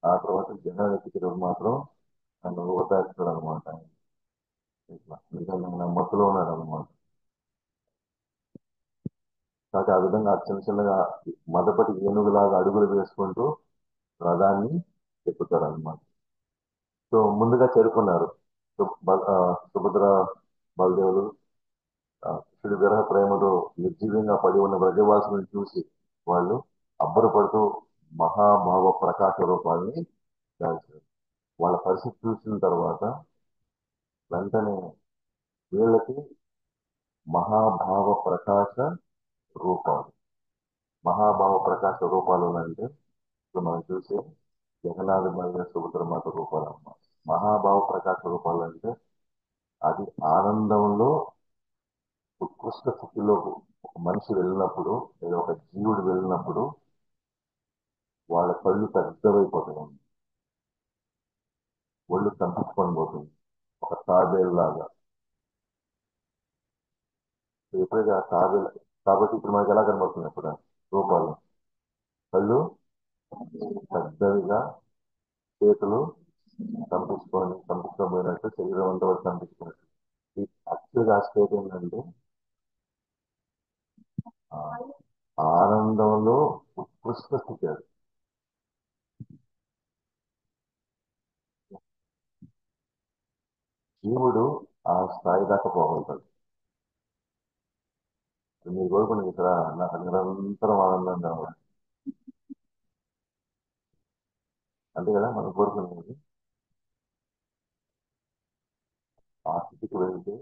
ఆ తర్వాత జగన్ ఎక్కినప్పుడు మాత్రం నన్ను ఊతాడు అనమాట. ఇట్లా నిజంగా మత్తులో ఉన్నాడు అనమాట. కాబట్టి ఆ విధంగా చిన్న చిన్నగా మదపటి ఏనుగులాగా అడుగులు వేసుకుంటూ రథాన్ని ఎక్కుతారు అనమాట. సో ముందుగా చేరుకున్నారు. సుభద్ర బలదేవులు కృష్ణుడి విరహ ప్రేమలో నిర్జీవంగా పడి ఉన్న బ్రజవాసులను చూసి వాళ్ళు అబ్బురపడుతూ మహాభావ ప్రకాశ రూపాలని దాల్చారు. వాళ్ళ పరిస్థితి చూసిన తర్వాత వెంటనే వీళ్ళకి మహాభావ ప్రకాశ రూపాలు, మహాభావ ప్రకాశ రూపాలు అంటే ఇప్పుడు మనం చూసే జగన్నాథ బలదేవ సుభద్రమాత రూపాలు అన్నమాట. మహాభావ ప్రకాశ రూపాలు అంటే అది ఆనందంలో ఉత్కృష్ట స్థితిలో ఒక మనిషి వెళ్ళినప్పుడు లేదా ఒక జీవుడు వెళ్ళినప్పుడు వాళ్ళ కళ్ళు పెద్దవైపోతాయి, ఒళ్ళు కంపించుకొని పోతుంది, ఒక తాబేలులాగా. ఎప్పుడైతే ఆ తాబేలు, కాబట్టి ఇప్పుడు మనకి ఎలా కనబడుతుంది ఇప్పుడు రూపాలు, కళ్ళు పెద్దవిగా, చేతులు కంపించుకోబోయినట్టు, శరీరం అంతా కూడా కంపించుకున్నట్టు. ఈ యాక్చువల్గా ఆ స్టేట్ ఏంటంటే ఆ ఆనందంలో ఉత్కృష్ట స్థితి అది. జీవుడు ఆ స్థాయి దాకా పోగలుగుతాడు. మీరు కోరుకునేది ఇక్కడ నాకు నిరంతరం ఆనందం కావాలి, అంతే కదా మనం కోరుకునేది. ఆ స్థితికి వెళ్తే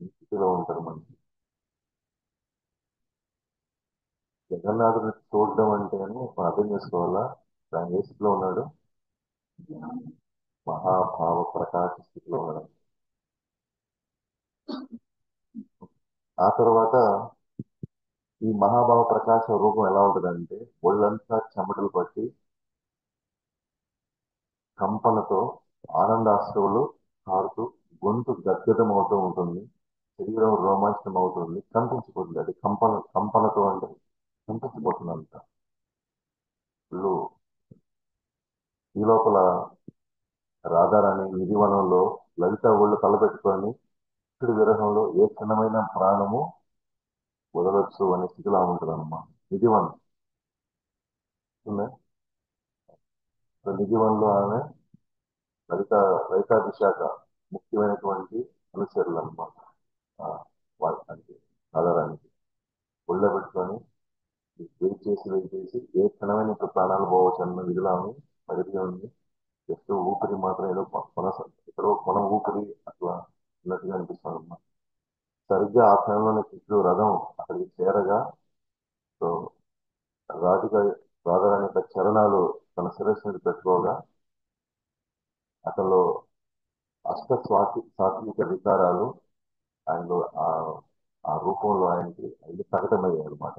ఈ స్థితిలో ఉంటారు మనిషి. జగన్నాథుని చూడడం అంటే అని మనం అర్థం చేసుకోవాలా, ఆయన ఏ స్థితిలో ఉన్నాడు, మహాభావ ప్రకాశ స్థితిలో ఉన్నాడు. ఆ తర్వాత ఈ మహాభావ ప్రకాశ రూపం ఎలా ఉంటుందంటే ఒళ్ళంతా చెమటలు పట్టి కంపనతో ఆనందాశ్రువులు కారుతూ గొంతు గద్గదం అవుతూ ఉంటుంది, శరీరం రోమాంచనం అవుతుంది, కంపించిపోతుంది. అది కంపనతో అంటే కంపించిపోతుంది అంత. వీళ్ళు ఈ లోపల రాధారాణి నిధివనంలో లలిత ఒళ్ళు తలపెట్టుకొని కృష్ణుడి విరహంలో ఏ క్షణమైన ప్రాణము వదలొచ్చు అనే స్థితిలో ఉంటుంది అన్నమాట. నిధివనం ఉందా? సో నిధివనంలో ఆమె లలిత లలితాభిషాక ముఖ్యమైనటువంటి అనుచరులు అనమాట. వాళ్ళ అంటే రాధారాణికి ఒళ్ళో పెట్టుకొని వెయిట్ చేసి ఏ క్షణమైన ఇప్పుడు ప్రాణాలు పోవచ్చు అన్న విధిలో ఆమె పరిధి ఉంది. జస్ట్ ఊపిరి మాత్రం ఏదో కొనస ఎక్కడో కొన ఊపిరి అట్లా ఉన్నట్టుగా అనిపిస్తుంది అన్నమాట. సరిగ్గా ఆ క్షణంలోనే కృష్ణుడు రథం అక్కడికి చేరగా, సో రాధిక రాధారాణి యొక్క చరణాలు తన శిరస్సు మీద పెట్టుకోగా అతనిలో సాత్విక వికారాలు ఆయనలో ఆ రూపంలో ఆయనకి అన్ని ప్రకటమయ్యాయి అనమాట.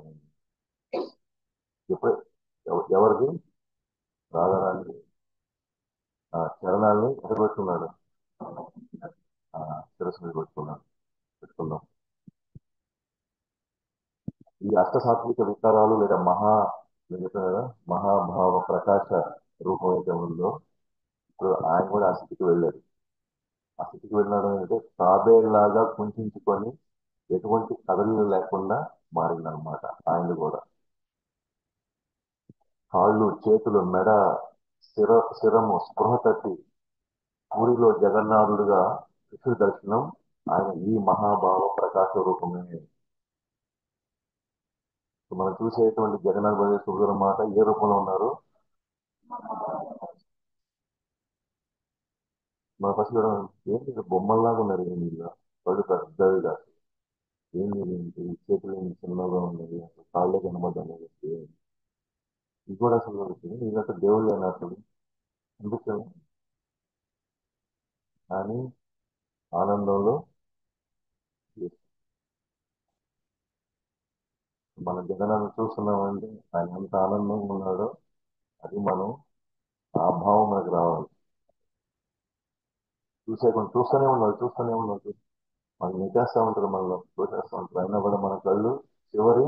ఎప్పుడు ఎవరికి రాధారాణి ఆ చరణాలని ఎక్కడ పెట్టుకున్నాడు, ఆ శిరస్సు మీద పెట్టుకున్నాం. ఈ అష్టసాత్విక వికారాలు లేదా నేను చెప్పాను కదా, మహాభావ ప్రకాశ రూపం అయితే ఉందో ఇప్పుడు ఆయన కూడా ఆ స్థితికి వెళ్ళాడు. ఆ స్థితికి వెళ్ళడం అంటే తాబేలాగా కుంచుకొని ఎటువంటి కదలిక లేకుండా మారిందనమాట. ఆయన కూడా కాళ్ళు చేతులు మెడ శిరము స్పృహ తప్పి పూరిలో జగన్నాథుడుగా కృష్ణుడి దర్శనం ఆయన ఈ మహాభావ ప్రకాశ రూపమే. మనం చూసేటువంటి జగన్నాథ బలి సుభద్ర మాట ఏ రూపంలో ఉన్నారు, మన ఫస్ట్ చూడడం ఏంటి ఇక్కడ బొమ్మల్లాగా ఉన్నారు, ఏంటి ఇలా కళ్ళు పెద్దవిగా, ఏంటి ఏంటి చేతులు ఏంటి చిన్నగా ఉన్నది, అసలు కాళ్ళే కనబడ్డాను. ఇది కూడా అసలు ఇదంతా దేవుళ్ళు అని అసలు అనిపిస్తుంది. కానీ ఆనందంలో మన జగనాన్ని చూస్తున్నామంటే ఆయన ఎంత ఆనందంగా ఉన్నాడో అది మనం ఆ భావం మనకు రావాలి. చూస్తూనే ఉన్నాడు మనం నెట్టేస్తా ఉంటారు, మనలో చూసేస్తా ఉంటారు, అయినా కూడా మన కళ్ళు చివరి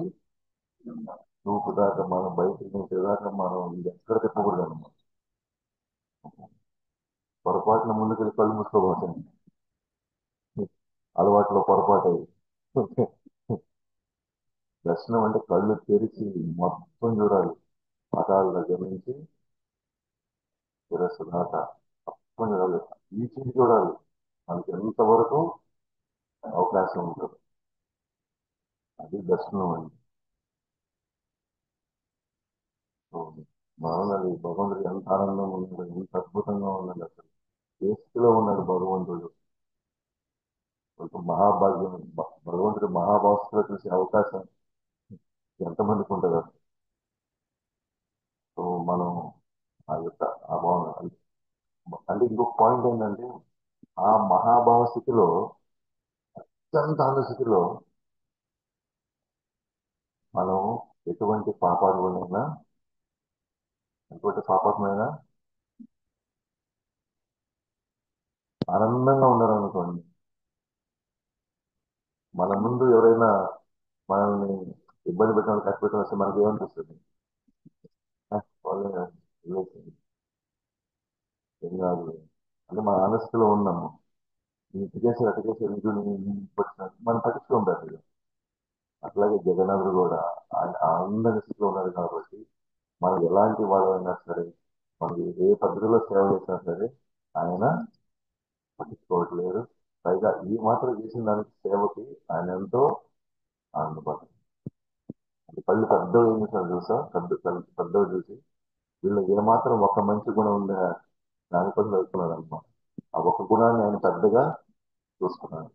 చూపు దాకా మనం బయటికి నుంచి దాకా మనం ఇది ఎక్కడ తిప్పకూడదు అన్నమాట. పొరపాటున ముందుకెళ్ళి కళ్ళు మూసుకోబోతుంది. అలవాట్లో పొరపాటు అయ్యి. దర్శనం అంటే కళ్ళు తెరిచి మొత్తం చూడాలి. పాదాల దగ్గర నుంచి శిరస్సు దాకా మొత్తం చూడాలి. ఈ చీటి చూడాలి. మనకి ఎంతవరకు అవకాశం ఉంటుంది. అది దర్శనం అండి. సో, మామూలు భగవంతుడు ఎంత ఆనందంగా ఉన్నాడు, ఎంత అద్భుతంగా ఉన్నాడు అసలు. ఏ స్థితిలో ఉన్నాడు భగవంతుడు. ఒక మహాభాగ్యం. భగవంతుడు మహాభాస్కర్ చూసే అవకాశం ఎంతమందికి ఉంటుంది అసలు. సో మనం ఆ యొక్క ఆ భావన అంటే ఇంకొక పాయింట్ ఏంటంటే ఆ మహాభావ స్థితిలో అత్యంత ఆనంద స్థితిలో మనం ఎటువంటి పాపాత్మైనా ఎటువంటి పాపాత్మైనా ఆనందంగా ఉండాలనుకోండి. మన ముందు ఎవరైనా మనల్ని ఇబ్బంది పెట్టడం కష్టపెట్టడం వస్తే మనకి ఏమనిపిస్తుంది? వాళ్ళు ఏం కాదు అంటే మన ఆనస్థితిలో ఉన్నాము. ఇటు చేసి అటు చేసి ఇంటిని మనం పట్టించుకుంటారు. అట్లాగే జగన్నాథుడు కూడా ఆయన ఆనంద స్థితిలో ఉన్నాడు కాబట్టి మనం ఎలాంటి వాళ్ళైనా సరే మనకి ఏ పద్ధతిలో సేవ చేసినా సరే ఆయన పట్టించుకోవట్లేదు. పైగా ఈ మాత్రం చేసిన దానికి సేవకి ఆయన ఎంతో ఆనందపడతారు. అంటే కళ్ళు పెద్దవి ఏం చేశారు చూసా, పెద్ద కళ్ళు పెద్దవి చూసి వీళ్ళు ఏమాత్రం ఒక మంచి గుణం ఉందా దానికోసం వెళ్తున్నారు అనమాట. ఆ ఒక్క గుణాన్ని ఆయన పెద్దగా చూసుకున్నాడు.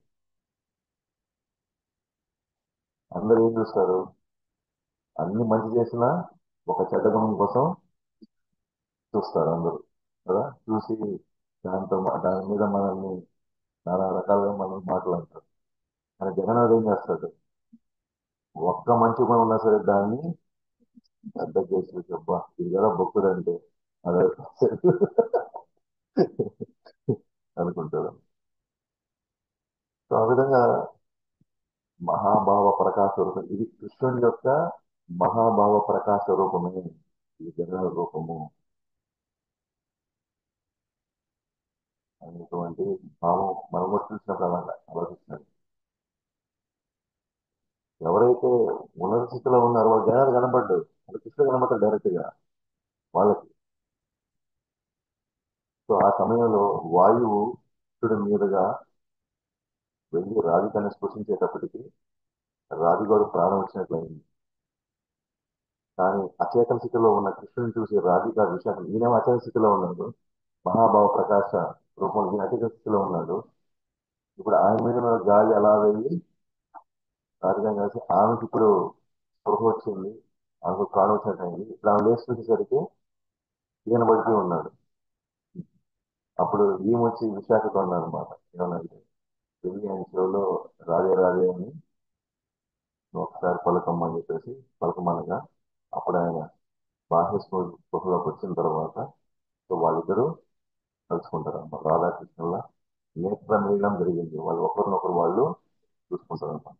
అందరూ ఏం చూస్తారు? అన్ని మంచి చేసినా ఒక చెడ్డ గుణం కోసం చూస్తారు అందరూ కదా. చూసి దాంతో దాని మీద మనల్ని నానా రకాలుగా మనం మాట్లాడతారు. కానీ జగన్నాథ్ ఏం చేస్తాడు? ఒక్క మంచి గుణం ఉన్నా సరే దాన్ని పెద్ద చేసి చెప్పా ఇది కదా భక్తుడు అంటే అదే అనుకుంటాడు. సో ఆ విధంగా మహాభావ ప్రకాశ రూపం ఇది కృష్ణుడి యొక్క మహాభావ ప్రకాశ రూపమే ఇది జగన్నాథ రూపము అనేటువంటి భావం మనం కూడా చూసినప్పుడు అలాగా ఆలోచిస్తాడు. ఎవరైతే ఉన్నత స్థితిలో ఉన్నారో వాళ్ళు జనాలు కనపడ్డారు, వాళ్ళు కృష్ణుడు కనపడ్డారు డైరెక్ట్ గా వాళ్ళకి. సో ఆ సమయంలో వాయువు కృష్ణుడి మీదుగా వెళ్ళి రాధికని స్పృశించేటప్పటికి రాధిగాడు ప్రాణం వచ్చినట్లయింది. కానీ అచేతన స్థితిలో ఉన్న కృష్ణుని చూసి రాధిక విషాదం, ఈయన అచేతన స్థితిలో ఉన్నాడు. మహాభావ ప్రకాశ రూపంలో ఈయన అచేతన స్థితిలో ఉన్నాడు. ఇప్పుడు ఆయన మీద ఉన్న గాలి అలా వెళ్ళి రాధిక కలిసి ఆమెకి ఇప్పుడు స్పృహ వచ్చింది. ఆమెకు ప్రాణం వచ్చినట్టయింది. ఇప్పుడు ఆమె లేచి చూసేసరికి ఈయన పడిపోయి ఉన్నాడు. అప్పుడు ఈమె వచ్చి విశాఖతో అన్నమాట, ఏమనంటే వెళ్ళి ఆయన చెవిలో రాధే రాధే అని నువ్వు ఒకసారి పలకమ్మ అని చెప్పేసి పలకమనగా అప్పుడు ఆయన బాహ్య స్పృహలోకి వచ్చిన తర్వాత సో వాళ్ళిద్దరూ కలుసుకుంటారు అన్నమాట. రాధాకృష్ణుల నేత్ర మిలనం జరిగింది. వాళ్ళు ఒకరినొకరు వాళ్ళు చూసుకుంటారు అన్నమాట.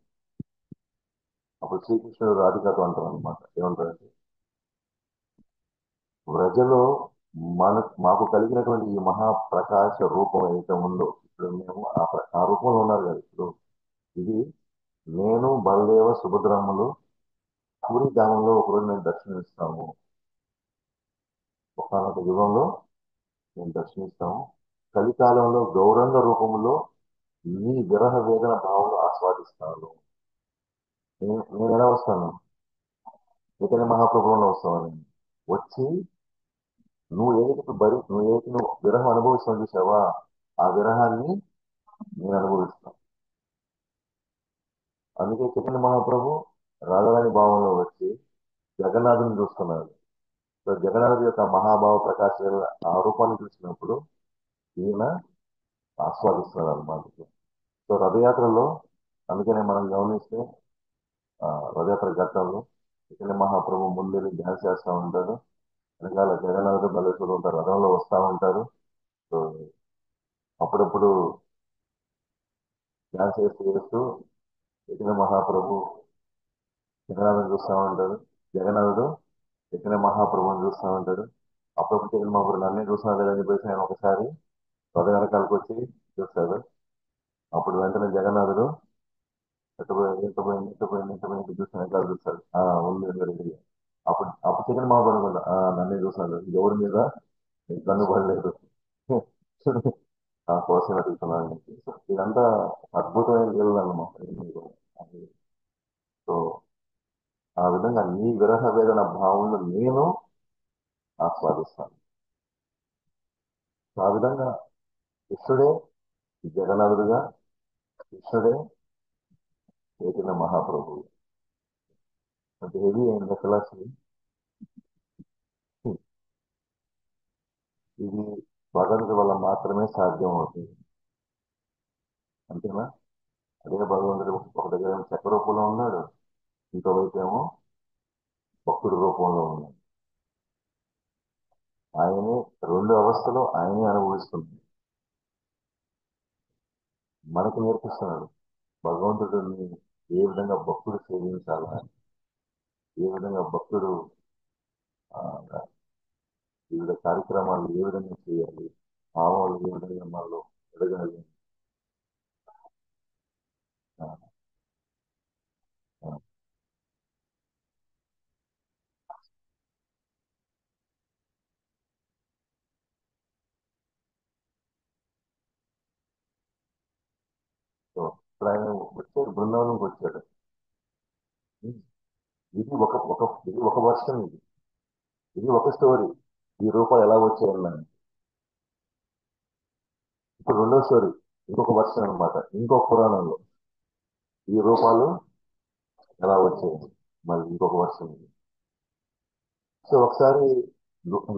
అప్పుడు శ్రీకృష్ణుడు రాధికతో అంటారు అనమాట, ఏమంటారంటే ప్రజలో మాకు కలిగినటువంటి ఈ మహాప్రకాశ రూపం ఏదైతే ఉందో ఇప్పుడు మేము ఆ రూపంలో ఉన్నారు కదా ఇప్పుడు ఇది నేను బలదేవ సుభద్రమ్మలు పూరి గ్రామంలో ఒకరోజు మేము దర్శనమిస్తాము. ఒకనొక యుగంలో మేము దర్శనమిస్తాము. కలికాలంలో గౌరంగ రూపంలో నీ విరహ వేదన భావం ఆస్వాదిస్తాను. నేను ఎలా వస్తాను? చైతన్య మహాప్రభువులో వస్తాను. వచ్చి నువ్వు ఏదైతే నువ్వు విరహం అనుభవిస్తావు చూసావా, ఆ విరహాన్ని నేను అనుభవిస్తాను. అందుకే చైతన్య మహాప్రభు రాధారాణి భావంలో వచ్చి జగన్నాథుని చూస్తున్నాడు. సో జగన్నాథుడి యొక్క మహాభావ ప్రకాశ ఆ రూపాన్ని చూసినప్పుడు ఈయన ఆస్వాదిస్తున్నాడు అన్నమాట. సో రథయాత్రలో అందుకనే మనం గమనిస్తే ఆ రథయాత్ర ఘట్టంలో చైతన్య మహాప్రభు ముందు ధ్యానం చేస్తూ ఉంటాడు. వెనకాల జగన్నాథుడు బలేశ్వరుడు ఉంటారు, రథంలో వస్తూ ఉంటారు. సో అప్పుడప్పుడు ధ్యానం చేస్తూ చైతన్య మహాప్రభు జగన్నాథుని చూస్తూ ఉంటాడు. జగన్నాథుడు చైతన్య మహాప్రభుని చూస్తూ ఉంటాడు. అప్పుడప్పుడు చైతన్య మహాప్రభు నన్నే చూస్తున్నా లేదని చెప్పేసి ఆయన ఒకసారి రథ వెనకాలకు వచ్చి చూస్తాడు. అప్పుడు వెంటనే జగన్నాథుడు ఎట్టపోయింది చూస్తాను ఎట్లా చూస్తాడు. ఉంది ఉంది రెడీ. అప్పుడు చైతన్య మహాప్రభు అనుకుంటా, నన్నే చూస్తున్నాడు, ఎవరి మీద కన్ను పడలేదు. ఆ కోసం అడుగుతున్నాను. ఇదంతా అద్భుతమైన లీలలు అన్నమాట. సో ఆ విధంగా నీ విరహ వేదన భావనలు నేను ఆస్వాదిస్తాను. సో ఆ విధంగా కృష్ణుడే జగన్నాథుడుగా, కృష్ణుడే చైతన్య మహాప్రభువు. అంటే హెవీ అయిన ఫిలాసఫీ. ఇది భగవంతుడి వల్ల మాత్రమే సాధ్యం అవుతుంది. అంతేనా? అదే భగవంతుడు ఒక దగ్గర ఏమో చక్ర రూపంలో ఉన్నాడు, ఇంకోవైపు ఏమో భక్తుడి రూపంలో ఉన్నాడు. ఆయనే రెండు అవస్థలు ఆయనే అనుభవిస్తుంది. మనకు నేర్పిస్తున్నాడు భగవంతుడిని ఏ విధంగా భక్తుడు సేవించాలా, ఏ విధంగా భక్తుడు ఆ, వివిధ కార్యక్రమాలు ఏ విధంగా చేయాలి, భావాలు ఏ విధంగా మనలో ఎదగాలి. ఆ, ఆ, సో ఇప్పుడు ఆయన వచ్చాడు, బృందావనంకి వచ్చాడు. ఇది ఒక ఒక ఇది ఒక వర్షం, ఇది ఒక స్టోరీ. ఈ రూపాలు ఎలా వచ్చాయన్నాను. ఇప్పుడు రెండో స్టోరీ, ఇంకొక వర్షన్ అన్నమాట, ఇంకొక పురాణంలో ఈ రూపాలు ఎలా వచ్చాయి, మళ్ళీ ఇంకొక వర్షన్ ఇది. సో ఒకసారి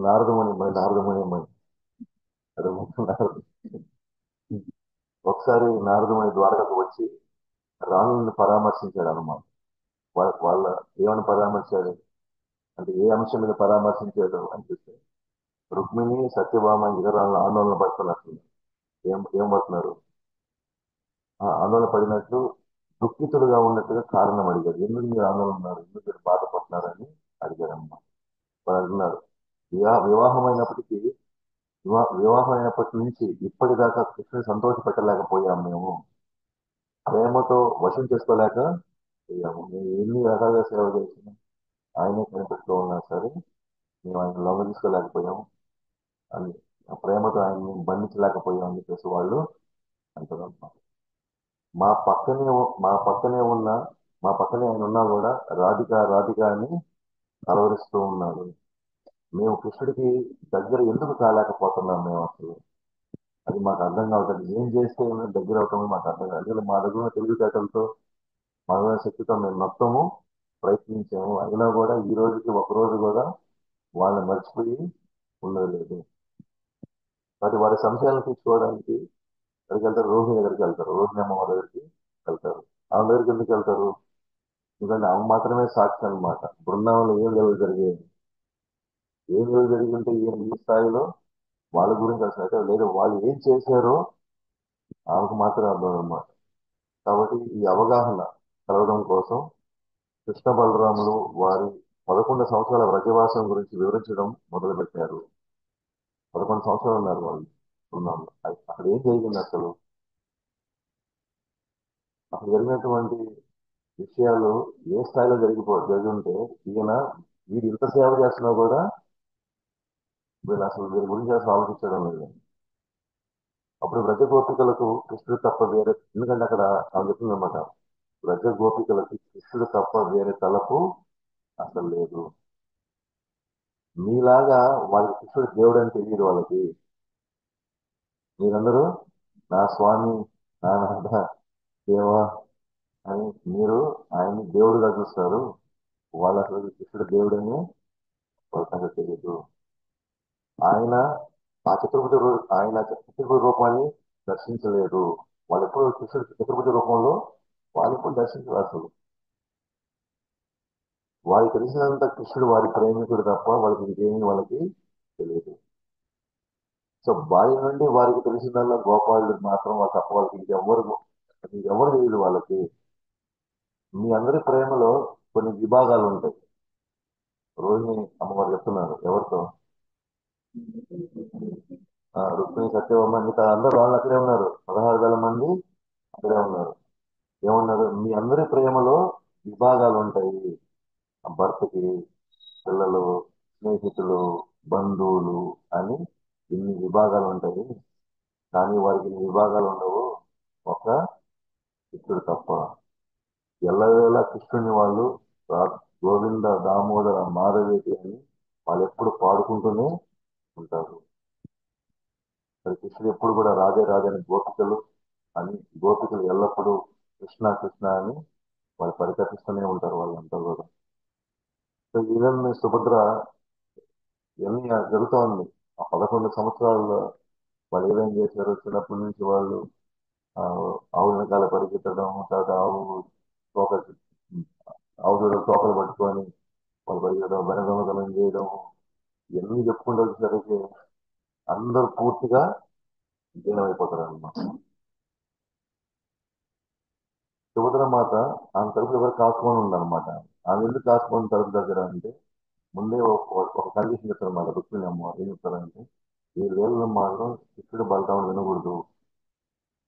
నారదముని అదే నారద- ఒకసారి నారదముని ద్వారకకు వచ్చి రాణుల్ని పరామర్శించాడు అన్నమాట. వాళ్ళ ఏమని పరామర్శాడు అంటే, ఏ అంశం మీద పరామర్శించాడు అని చూస్తే, రుక్మిణి సత్యభామ ఇద్దరు ఆందోళన పడుతున్నట్లు. ఏం పడుతున్నారు? ఆందోళన పడినట్లు, దుఃఖితులుగా ఉన్నట్టుగా కారణం అడిగారు. ఎందుకు మీరు ఆందోళన ఉన్నారు, ఎందుకు మీరు బాధపడుతున్నారని అడిగారమ్మా. వాళ్ళు అంటున్నారు, వివాహమైనప్పటికీ వివాహమైనప్పటి నుంచి ఇప్పటిదాకా కృష్ణుని సంతోష పెట్టలేకపోయాము మేము, ప్రేమతో వశం చేసుకోలేక పోయాము. మేము ఎన్ని రకాలుగా సేవ చేసినా, ఆయనే కనిపెడుతూ ఉన్నా సరే మేము ఆయన లొంగ తీసుకోలేకపోయాము అని, ఆ ప్రేమతో ఆయన్ని బంధించలేకపోయాం అని చెప్పేసి వాళ్ళు అంటున్నారు. మా పక్కనే మా పక్కనే ఉన్న మా పక్కనే ఆయన ఉన్నా కూడా రాధిక రాధిక అని కలవరిస్తూ ఉన్నారు. మేము కృష్ణుడికి దగ్గర ఎందుకు కాలేకపోతున్నాం మేము అసలు, అది మాకు అర్థం కావట్లేదు. ఏం చేస్తే మేము దగ్గర అవుతామో మాకు అర్థం కాదు. అందులో మా దగ్గర ఉన్న తెలివితేటలతో మా దగ్గర ఉన్న శక్తితో మేము మొత్తము ప్రయత్నించాము, అయినా కూడా ఈ రోజుకి ఒక రోజు కూడా వాళ్ళని మర్చిపోయి ఉండదు లేదు. కాబట్టి వారి సంశయాలను తీర్చుకోవడానికి ఎక్కడికి వెళ్తారు? రోహిణి దగ్గరికి వెళ్తారు, రోహిణి అమ్మ దగ్గరికి వెళ్తారు. ఆమె దగ్గరికి ఎందుకు వెళ్తారు? ఎందుకంటే ఆమె మాత్రమే సాక్షి అన్నమాట. బృందావనంలో ఏం లేవు జరిగేది, ఏం లేవు జరిగింటే ఈ స్థాయిలో వాళ్ళ గురించి అసలు అయితే లేదు, వాళ్ళు ఏం చేశారో ఆమెకు మాత్రమే అర్థం అన్నమాట. కాబట్టి ఈ అవగాహన కలగడం కోసం కృష్ణ బలరాములు వారి 11 సంవత్సరాల వ్రజవాసం గురించి వివరించడం మొదలుపెట్టారు. 11 సంవత్సరాలు ఉన్నారు వాళ్ళు బృందావనంలో. అక్కడ ఏం జరిగింది అసలు, అక్కడ జరిగినటువంటి విషయాలు ఏ స్థాయిలో జరిగి ఉంటే ఈయన వీడు ఇంత సేవ చేస్తున్నా కూడా వీళ్ళు అసలు వీరి గురించి అసలు ఆలోచించడం లేదు. అప్పుడు వ్రజ గోపికలకు కృష్ణుడు తప్ప వేరే, ఎందుకంటే అక్కడ ఆమె చెప్తుందన్నమాట, వ్రజ గోపికలకు కృష్ణుడు తప్ప వేరే తలపు అసలు లేదు. మీలాగా వాళ్ళకి కృష్ణుడు దేవుడు అని తెలియదు వాళ్ళకి. మీరందరూ నా స్వామి, నా నాథ, దేవ అని మీరు ఆయన్ని దేవుడుగా చూస్తారు. వాళ్ళ అసలు కృష్ణుడు దేవుడని వాళ్ళకి అసలు తెలియదు. ఆయన ఆయన చతుర్భుజ రూపాన్ని దర్శించలేదు. వాళ్ళు ఎప్పుడు కృష్ణుడు చతుర్భుజ రూపంలో వాళ్ళు ఎప్పుడు దర్శించలేదు అసలు. వారికి తెలిసినంత కృష్ణుడు వారి ప్రేమికుడు తప్ప వాళ్ళకి ఇంకేమీ వాళ్ళకి తెలియదు. సో బాల్యం నుండి వారికి తెలిసిందల్లా గోపాలుడు మాత్రం వాళ్ళ తప్ప వాళ్ళకి ఇంకెవ్వరు తెలియదు వాళ్ళకి. మీ అందరి ప్రేమలో కొన్ని విభాగాలు ఉంటాయి. రోహిణి అమ్మవారు చెప్తున్నారు ఎవరితో? రుక్మిణి సత్యభామ మిగతా అందరూ వాళ్ళు అక్కడే ఉన్నారు, 16,000 మంది అక్కడే ఉన్నారు. ఏమన్నారు? మీ అందరి ప్రేమలో విభాగాలు ఉంటాయి. ఆ భర్తకి, పిల్లలు, స్నేహితులు, బంధువులు అని ఇన్ని విభాగాలు ఉంటాయి. కానీ వారికి ఇన్ని విభాగాలు ఉండవు, ఒక కృష్ణుడు తప్ప. ఎల్లవేళ కృష్ణుని వాళ్ళు గోవింద దామోదర మాధవేటి అని వాళ్ళు ఎప్పుడు పాడుకుంటూనే ఉంటారు. మరి కృష్ణుడు ఎప్పుడు కూడా రాధే రాధే అని గోపికలు అని, గోపికలు ఎల్లప్పుడూ కృష్ణ కృష్ణ అని వాళ్ళు పరితపిస్తూనే ఉంటారు వాళ్ళంతా కూడా. సో ఈవెన్ సుభద్ర ఇవన్నీ జరుగుతూ ఉంది. ఆ 11 సంవత్సరాల్లో వాళ్ళు ఏమేం చేశారు? చిన్నప్పటి నుంచి వాళ్ళు ఆ, ఆవు వెనకాల పరిగెత్తడం, తర్వాత తోక ఆవు దూడలు తోకలు పట్టుకొని వాళ్ళు పరిగెత్తడం, వెనదొంగతనం చేయడం, ఇవన్నీ చెప్పుకుంటూ వచ్చేసరికి అందరూ పూర్తిగా జీర్ణమైపోతారు అనమాట. సుభద్ర మాత ఆమె తలుపు దగ్గర కాసుకొని ఉందన్నమాట. ఆమె ఎందుకు కాసుకొని తలుపు దగ్గర అంటే, ముందే ఒక కండిషన్ చెప్తారన్నమాట రుక్మిణి అమ్మ. ఏం చెప్తారంటే, ఈ వేళలో మాత్రం కృష్ణుడు బలరాముడు వినకూడదు.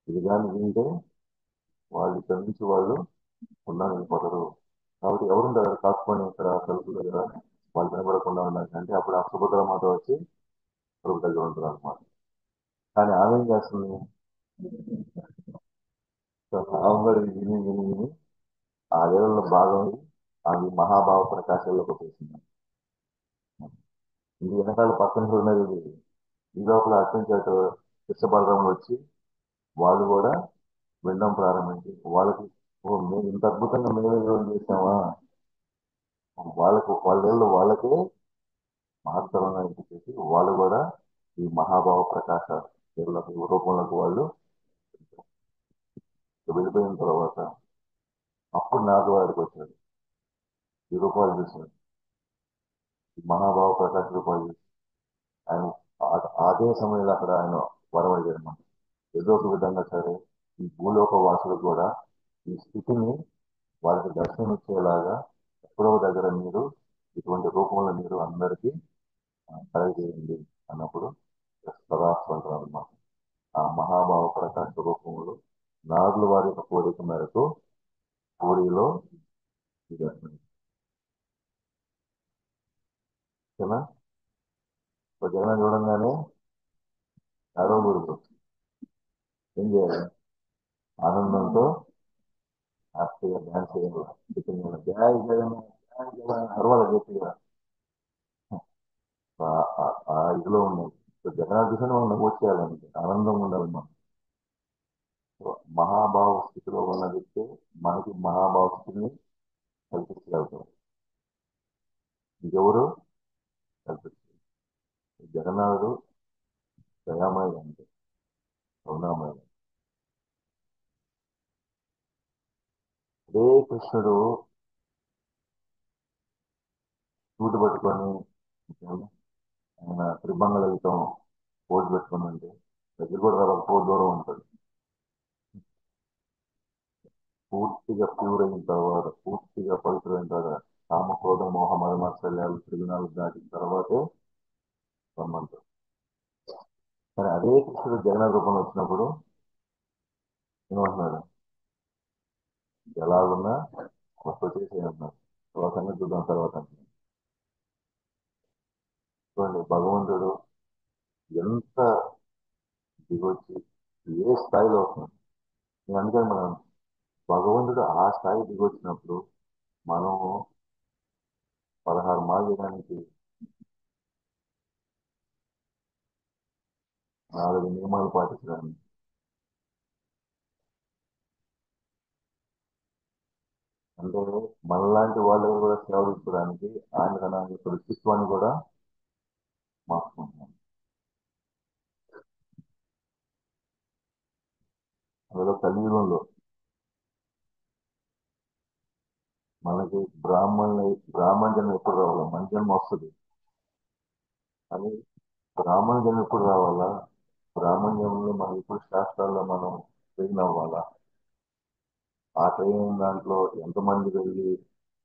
ఇది కానీ వింటే వాళ్ళు ఇక్కడి నుంచి వాళ్ళు ఉండాలని వెళ్ళిపోతారు. కాబట్టి ఎవరుంటారు కాసుకొని ఇక్కడ తలుపు దగ్గర వాళ్ళు వినపడకుండా ఉండాలి అంటే, అప్పుడు ఆ సుభద్ర మాత వచ్చి తలుపు దగ్గర ఉంటారు అనమాట. కానీ ఆమె ఏం చేస్తుంది? ఆమె కూడా విని విని విని ఆ వేళల్లో భాగం ఆమె మహాభావ ప్రకాశాల్లోకి వచ్చేసింది. ఇది వెనకాల పక్కన ఉన్నది. ఈ లోపల అర్చించేట కృష్ణ బలరాములు వచ్చి వాళ్ళు కూడా వినడం ప్రారంభించి వాళ్ళకి, ఓ మేము ఇంత అద్భుతంగా మేమే ఏం చేసామా, వాళ్ళకే మహత్తరంగా అనిపించేసి వాళ్ళు కూడా ఈ మహాభావ ప్రకాశ రూపంలోకి వాళ్ళు వెళ్ళిపోయిన తర్వాత అప్పుడు నాకు వాడికి వచ్చాడు. ఈ రూపాయలు చూశాడు, ఈ మహాభావ ప్రకాశ రూపాయలు చూసి ఆయన అదే సమయంలో అక్కడ ఆయన వరం అడిగాడు మనం. ఏదో ఒక విధంగా సరే ఈ భూలోక వాసులు కూడా ఈ స్థితిని వాళ్ళకి దర్శనం ఇచ్చేలాగా ఎక్కడో దగ్గర మీరు ఇటువంటి రూపంలో మీరు అందరికీ కలగజేయండి అన్నప్పుడు సదాస్తు అంటారు అన్నమాట. ఆ మహాభావ ప్రకాశ రూపంలో నాగుల వారి యొక్క కోరిక మేరకు పూరిలో ఈ దర్శనం ఇచ్చేనా. ఒక జగన్ చూడంగానే నడవకూడదు, ఏం చేయాలి? ఆనందంతో హ్యాపీగా డ్యాన్స్ చేయాలి. జయ జగన్, జయ జగన్ అరవాల గట్టిగా ఆ ఇదిలో ఉన్నాయి. సో జగన్నాథుని మనం నమోదు ఆనందంగా ఉండాలి మనం. సో మహాభావ స్థితిలో ఉన్న వ్యక్తి మనకి మహాభావ స్థితిని కల్పించగలుగుతారు. ఇంకెవరు కల్పిస్తారు? జగన్నాథుడు దయామయుడు అంటే కరుణామయుడు. అదే కృష్ణుడు సూటు పట్టుకొని ఆయన త్రిభంగళయుతం పోటీ పెట్టుకొని ఉంటే దగ్గర కూడా రాకపోతే దూరం ఉంటాడు. పూర్తిగా ప్యూర్ అయిన తర్వాత, పూర్తిగా పవిత్రమైన తర్వాత, కామక్రోధ మోహ మదమాత్సర్యాలు త్రిగుణాలు దాటిన తర్వాతే రమ్మంటారు. కానీ అదే కృష్ణుడు జగన్నాథ రూపంలో వచ్చినప్పుడు ఏమంటున్నాడు? ఎలాగున్నా వస్తు చేసి అంటున్నాడు. తర్వాత సంగతి చూద్దాం తర్వాత అంటున్నాడు. చూడండి భగవంతుడు ఎంత దిగొచ్చి ఏ స్థాయిలో వస్తున్నాడు. నేను అందుకని మనం భగవంతుడు ఆ స్థాయి దిగొచ్చినప్పుడు మనం 16 మార్లు చేయడానికి 4 నియమాలు పాటించడానికి, అంటే మనలాంటి వాళ్ళు కూడా సేవ తీసుకోవడానికి ఆయన తన యొక్క వ్యక్తిత్వాన్ని కూడా మార్చుకుంటున్నాం. అందులో కలియుగంలో మనకి బ్రాహ్మణ జన్మ ఎప్పుడు రావాలా? మన జన్మ వస్తుంది కానీ బ్రాహ్మణ జన్మ ఎప్పుడు రావాలా? బ్రాహ్మణ జన్మలో మనం ఇప్పుడు శాస్త్రాల్లో మనం ట్రైన్ అవ్వాలా? ఆ ట్రైన్ దాంట్లో ఎంతమంది వెళ్ళి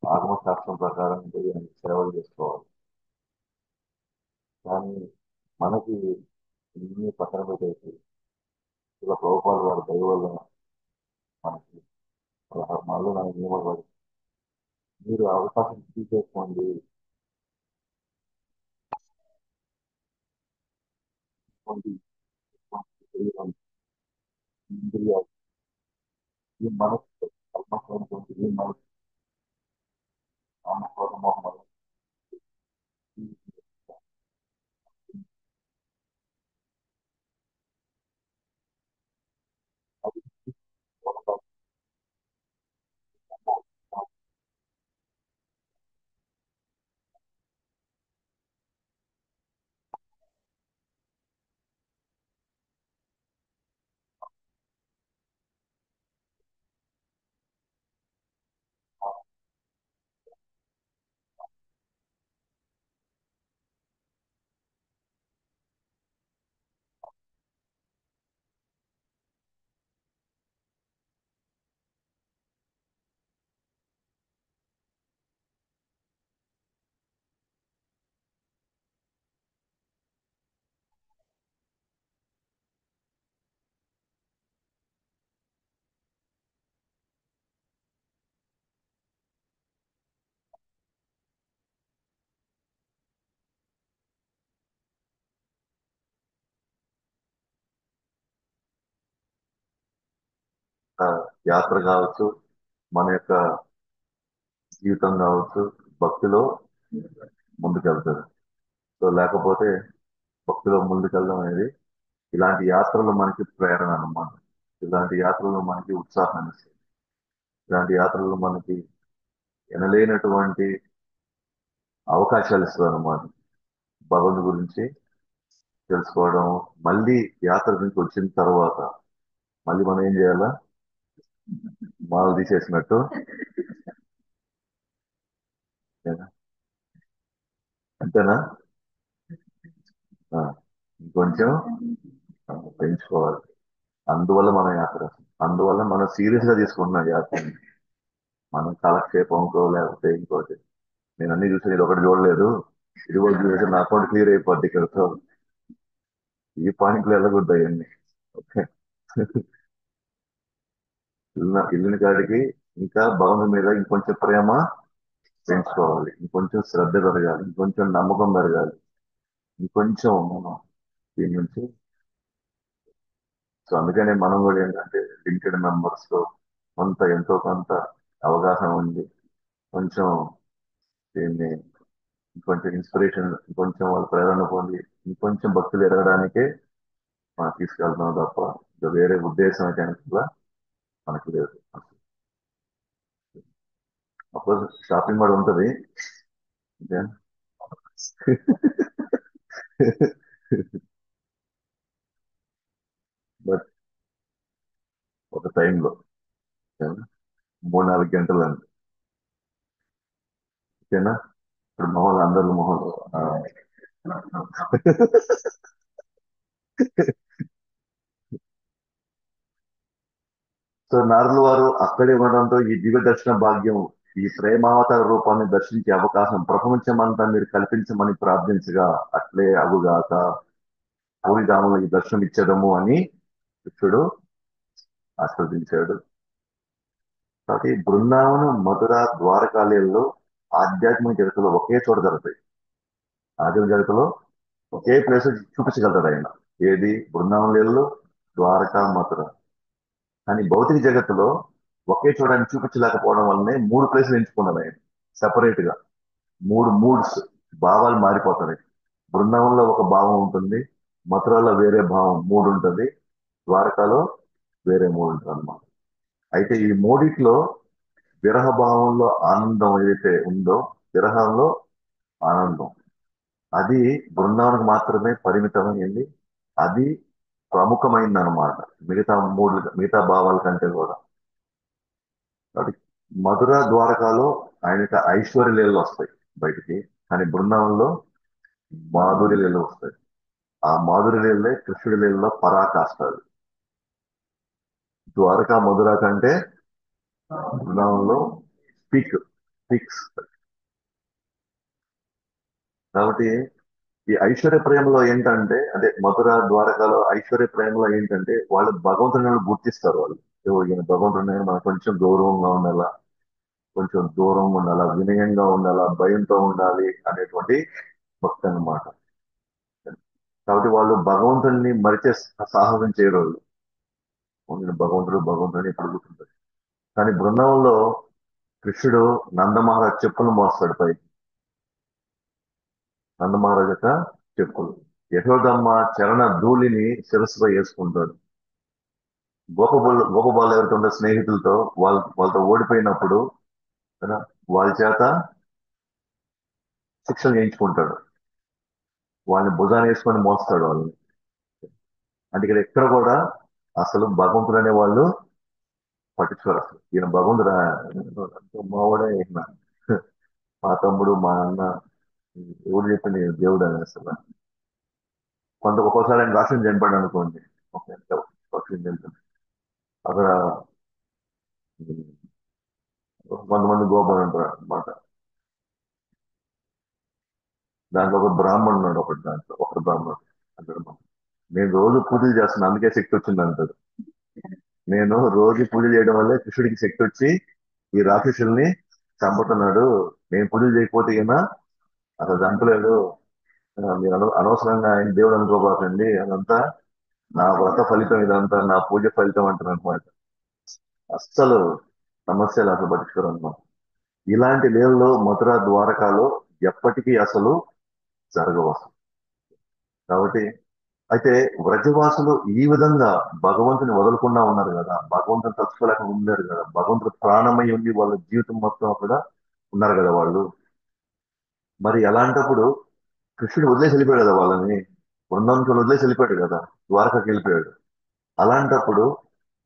ఆగమశాస్త్రం ప్రకారం పోయి ఆయనకి సేవలు చేసుకోవాలి. కానీ మనకి ఇన్ని పక్కన పెట్టేసి ఇలా ప్రభుపాలు వారి దయ వల్ల మనకి 16 మాల్లో నాకు నియమపడి మీరు ఆ అవకాశం తీసేసుకోండి. ఇటువంటి శరీరం, ఇంద్రియాలు, ఈ మనసు కల్మషమైనటువంటి ఈ మనసు నామకరణం అది ఆ, యాత్ర కావచ్చు, మన యొక్క జీవితం కావచ్చు, భక్తిలో ముందుకెళ్తారు. సో లేకపోతే భక్తిలో ముందుకెళ్ళడం అనేది ఇలాంటి యాత్రలు మనకి ప్రేరణ అన్నమాట. ఇలాంటి యాత్రలు మనకి ఉత్సాహాన్ని ఇస్తాయి. ఇలాంటి యాత్రలు మనకి ఎనలేనటువంటి అవకాశాలు ఇస్తుంది అన్నమాట. భగవంతు గురించి తెలుసుకోవడం, మళ్ళీ యాత్ర నుంచి వచ్చిన తర్వాత మళ్ళీ మనం ఏం చేయాలా? మాలు తీసేసినట్టు అంతేనా? ఆ, ఇంకొంచెం పెంచుకోవాలి. అందువల్ల మన యాత్ర, అందువల్ల మనం సీరియస్ గా తీసుకుంటున్నాం యాత్రని. మనం కాలక్షేపంకో లేకపోతే ఇంకోటి, నేను అన్ని చూసి ఇది ఒకటి చూడలేదు, ఇది కూడా చూసి నా అకౌంట్ క్లియర్ అయిపోద్ది ఇక్కడతో, ఈ పాయింట్లు వెళ్ళకూడదు అవన్నీ. ఓకే. ఇల్లుని కాడికి ఇంకా భవనం మీద ఇంకొంచెం ప్రేమ పెంచుకోవాలి, ఇంకొంచెం శ్రద్ధ పెరగాలి, ఇంకొంచెం నమ్మకం పెరగాలి, ఇంకొంచెం మనం దీని నుంచి. సో అందుకనే మనం కూడా ఏంటంటే లింక్డ్ మెంబర్స్ తో కొంత ఎంతో కొంత అవగాహన ఉంది, కొంచెం దీన్ని ఇంకొంచెం ఇన్స్పిరేషన్, ఇంకొంచెం వాళ్ళ ప్రేరణ పొంది ఇంకొంచెం భక్తులు ఎదగడానికే మనం తీసుకెళ్తున్నాం తప్ప ఇంకా వేరే ఉద్దేశం అయితే కూడా మనకి లేదు. అప్పుడు షాపింగ్ కూడా ఉంటది. బట్ ఒక టైంలో 3-4 గంటలు అండి. ఓకేనా? ఇప్పుడు మొహం అందరు మొహం సో నారదుల వారు అక్కడే ఉండడంతో ఈ దివ్య దర్శన భాగ్యం, ఈ ప్రేమావతార రూపాన్ని దర్శించే అవకాశం ప్రపంచమంతా మీరు కల్పించమని ప్రార్థించగా అట్లే అగుగాక, పూరిధామంలో ఈ దర్శనం ఇచ్చేదము అని కృష్ణుడు ఆస్వాదించాడు. కాబట్టి బృందావనం, మధుర, ద్వారకాలలో ఆధ్యాత్మిక జగత్తులో ఒకే చోట జరుగుతాయి. ఆధ్యాత్మిక జగత్తులో ఒకే ప్లేస్ చూపించగలుగుతాడు ఆయన. ఏది? బృందావనంలో, ద్వారకా, మథుర. కానీ భౌతిక జగత్తులో ఒకే చోట ఆయన చూపించలేకపోవడం వల్లనే 3 ప్లేసులు ఎంచుకున్నాడు ఆయన సెపరేట్ గా. 3 మూడ్స్, భావాలు మారిపోతాయి. బృందావనంలో ఒక భావం ఉంటుంది, మథురలో వేరే భావం మూడు ఉంటుంది, ద్వారకాలో వేరే మూడు ఉంటుంది అన్నమాట. అయితే ఈ మూడిట్లో విరహ భావంలో ఆనందం ఏదైతే ఉందో, విరహంలో ఆనందం, అది బృందావనకు మాత్రమే పరిమితమైంది. అది ప్రముఖమైంది అనమాట, మిగతా భావాల కంటే కూడా. కాబట్టి మధుర, ద్వారకాలో ఆయనకి ఐశ్వర్య లీలలు వస్తాయి బయటికి, కానీ బృందావనంలో మాధుర్య లీలలు వస్తాయి. ఆ మాధుర్య లీలలే కృష్ణుడి లీలలో పరాకాష్టాలు. ద్వారకా, మధుర కంటే బృందావనంలో పీక్ పీక్స్. కాబట్టి ఈ ఐశ్వర్య ప్రేమలో ఏంటంటే, అదే మధుర ద్వారకాలో ఐశ్వర్య ప్రేమలో ఏంటంటే, వాళ్ళు భగవంతుని గుర్తిస్తారు వాళ్ళు. ఈయన భగవంతుని మనం కొంచెం గౌరవంగా ఉండాలా, కొంచెం దూరంగా ఉండాలా, వినయంగా ఉండాలా, భయంతో ఉండాలి అనేటువంటి భక్తి అన్నమాట. కాబట్టి వాళ్ళు భగవంతుని మరిచే సాహసం చేయరు వాళ్ళు. నేను భగవంతుడు భగవంతుని ఎప్పుడు గుర్తుంటారు. కానీ బృందావనంలో కృష్ణుడు నందమహారాజ్ చెప్పులు మోస్తాడు పై. నందమహారాజ్ యొక్క చెప్పులు. యశోదమ్మ చరణ ధూళిని శిరస్సుపై వేసుకుంటాడు. గోపబాలు ఎవరితో ఉండే స్నేహితులతో వాళ్ళతో ఓడిపోయినప్పుడు కదా, వాళ్ళ చేత శిక్షలు చేయించుకుంటాడు. వాళ్ళని భుజాన్ని వేసుకొని మోస్తాడు వాళ్ళని. అంటే ఇక్కడ ఎక్కడ కూడా అసలు భగవంతుడు అనే వాళ్ళు పట్టించుకోరు అసలు. ఈయన భగవంతుడా, మావాడే ఈయన, మా తమ్ముడు మా అన్న, ఎవరు చెప్పింది దేవుడు అని అసలు. ఒక్కోసారి ఆయన రాష్ట్రం చనిపోయాడు అనుకోండి, ఓకే, రాష్ట్రం చనిపోయాడు. అక్కడ కొంతమంది గోపాలు ఉంటారు అనమాట. దాంట్లో ఒక బ్రాహ్మణుడు ఉన్నాడు, ఒకటి బ్రాహ్మణుడు అంటాడు, నేను రోజు పూజలు చేస్తున్నాను అందుకే శక్తి వచ్చింది అంటాడు. నేను రోజు పూజ చేయడం వల్లే కృష్ణుడికి శక్తి వచ్చి ఈ రాక్షసుల్ని చంపుతున్నాడు. నేను పూజలు చేయకపోతే ఈయన అసలు చంపలేడు. మీరు అనవసరంగా ఆయన దేవుడు అనుకోబాకండి, అదంతా నా వ్రత ఫలితం, ఇదంతా నా పూజ ఫలితం అంటారు అనమాట. అస్సలు సమస్యలు అసలు పట్టించుకోరు అనమాట. ఇలాంటి లీలలు మథుర ద్వారకాలో ఎప్పటికీ అసలు జరగవు అసలు. కాబట్టి అయితే వ్రజవాసులు ఈ విధంగా భగవంతుని వదలకుండా ఉన్నారు కదా, భగవంతుని తలుచుకోలేక ఉన్నారు కదా, భగవంతుడు ప్రాణమై ఉండి వాళ్ళ జీవితం మొత్తం అక్కడ ఉన్నారు కదా వాళ్ళు. మరి అలాంటప్పుడు కృష్ణుడు వదిలేసి వెళ్ళిపోయాడు కదా వాళ్ళని, బృందావనం వదిలేసి వెళ్ళిపోయాడు కదా, ద్వారకకి వెళ్ళిపోయాడు. అలాంటప్పుడు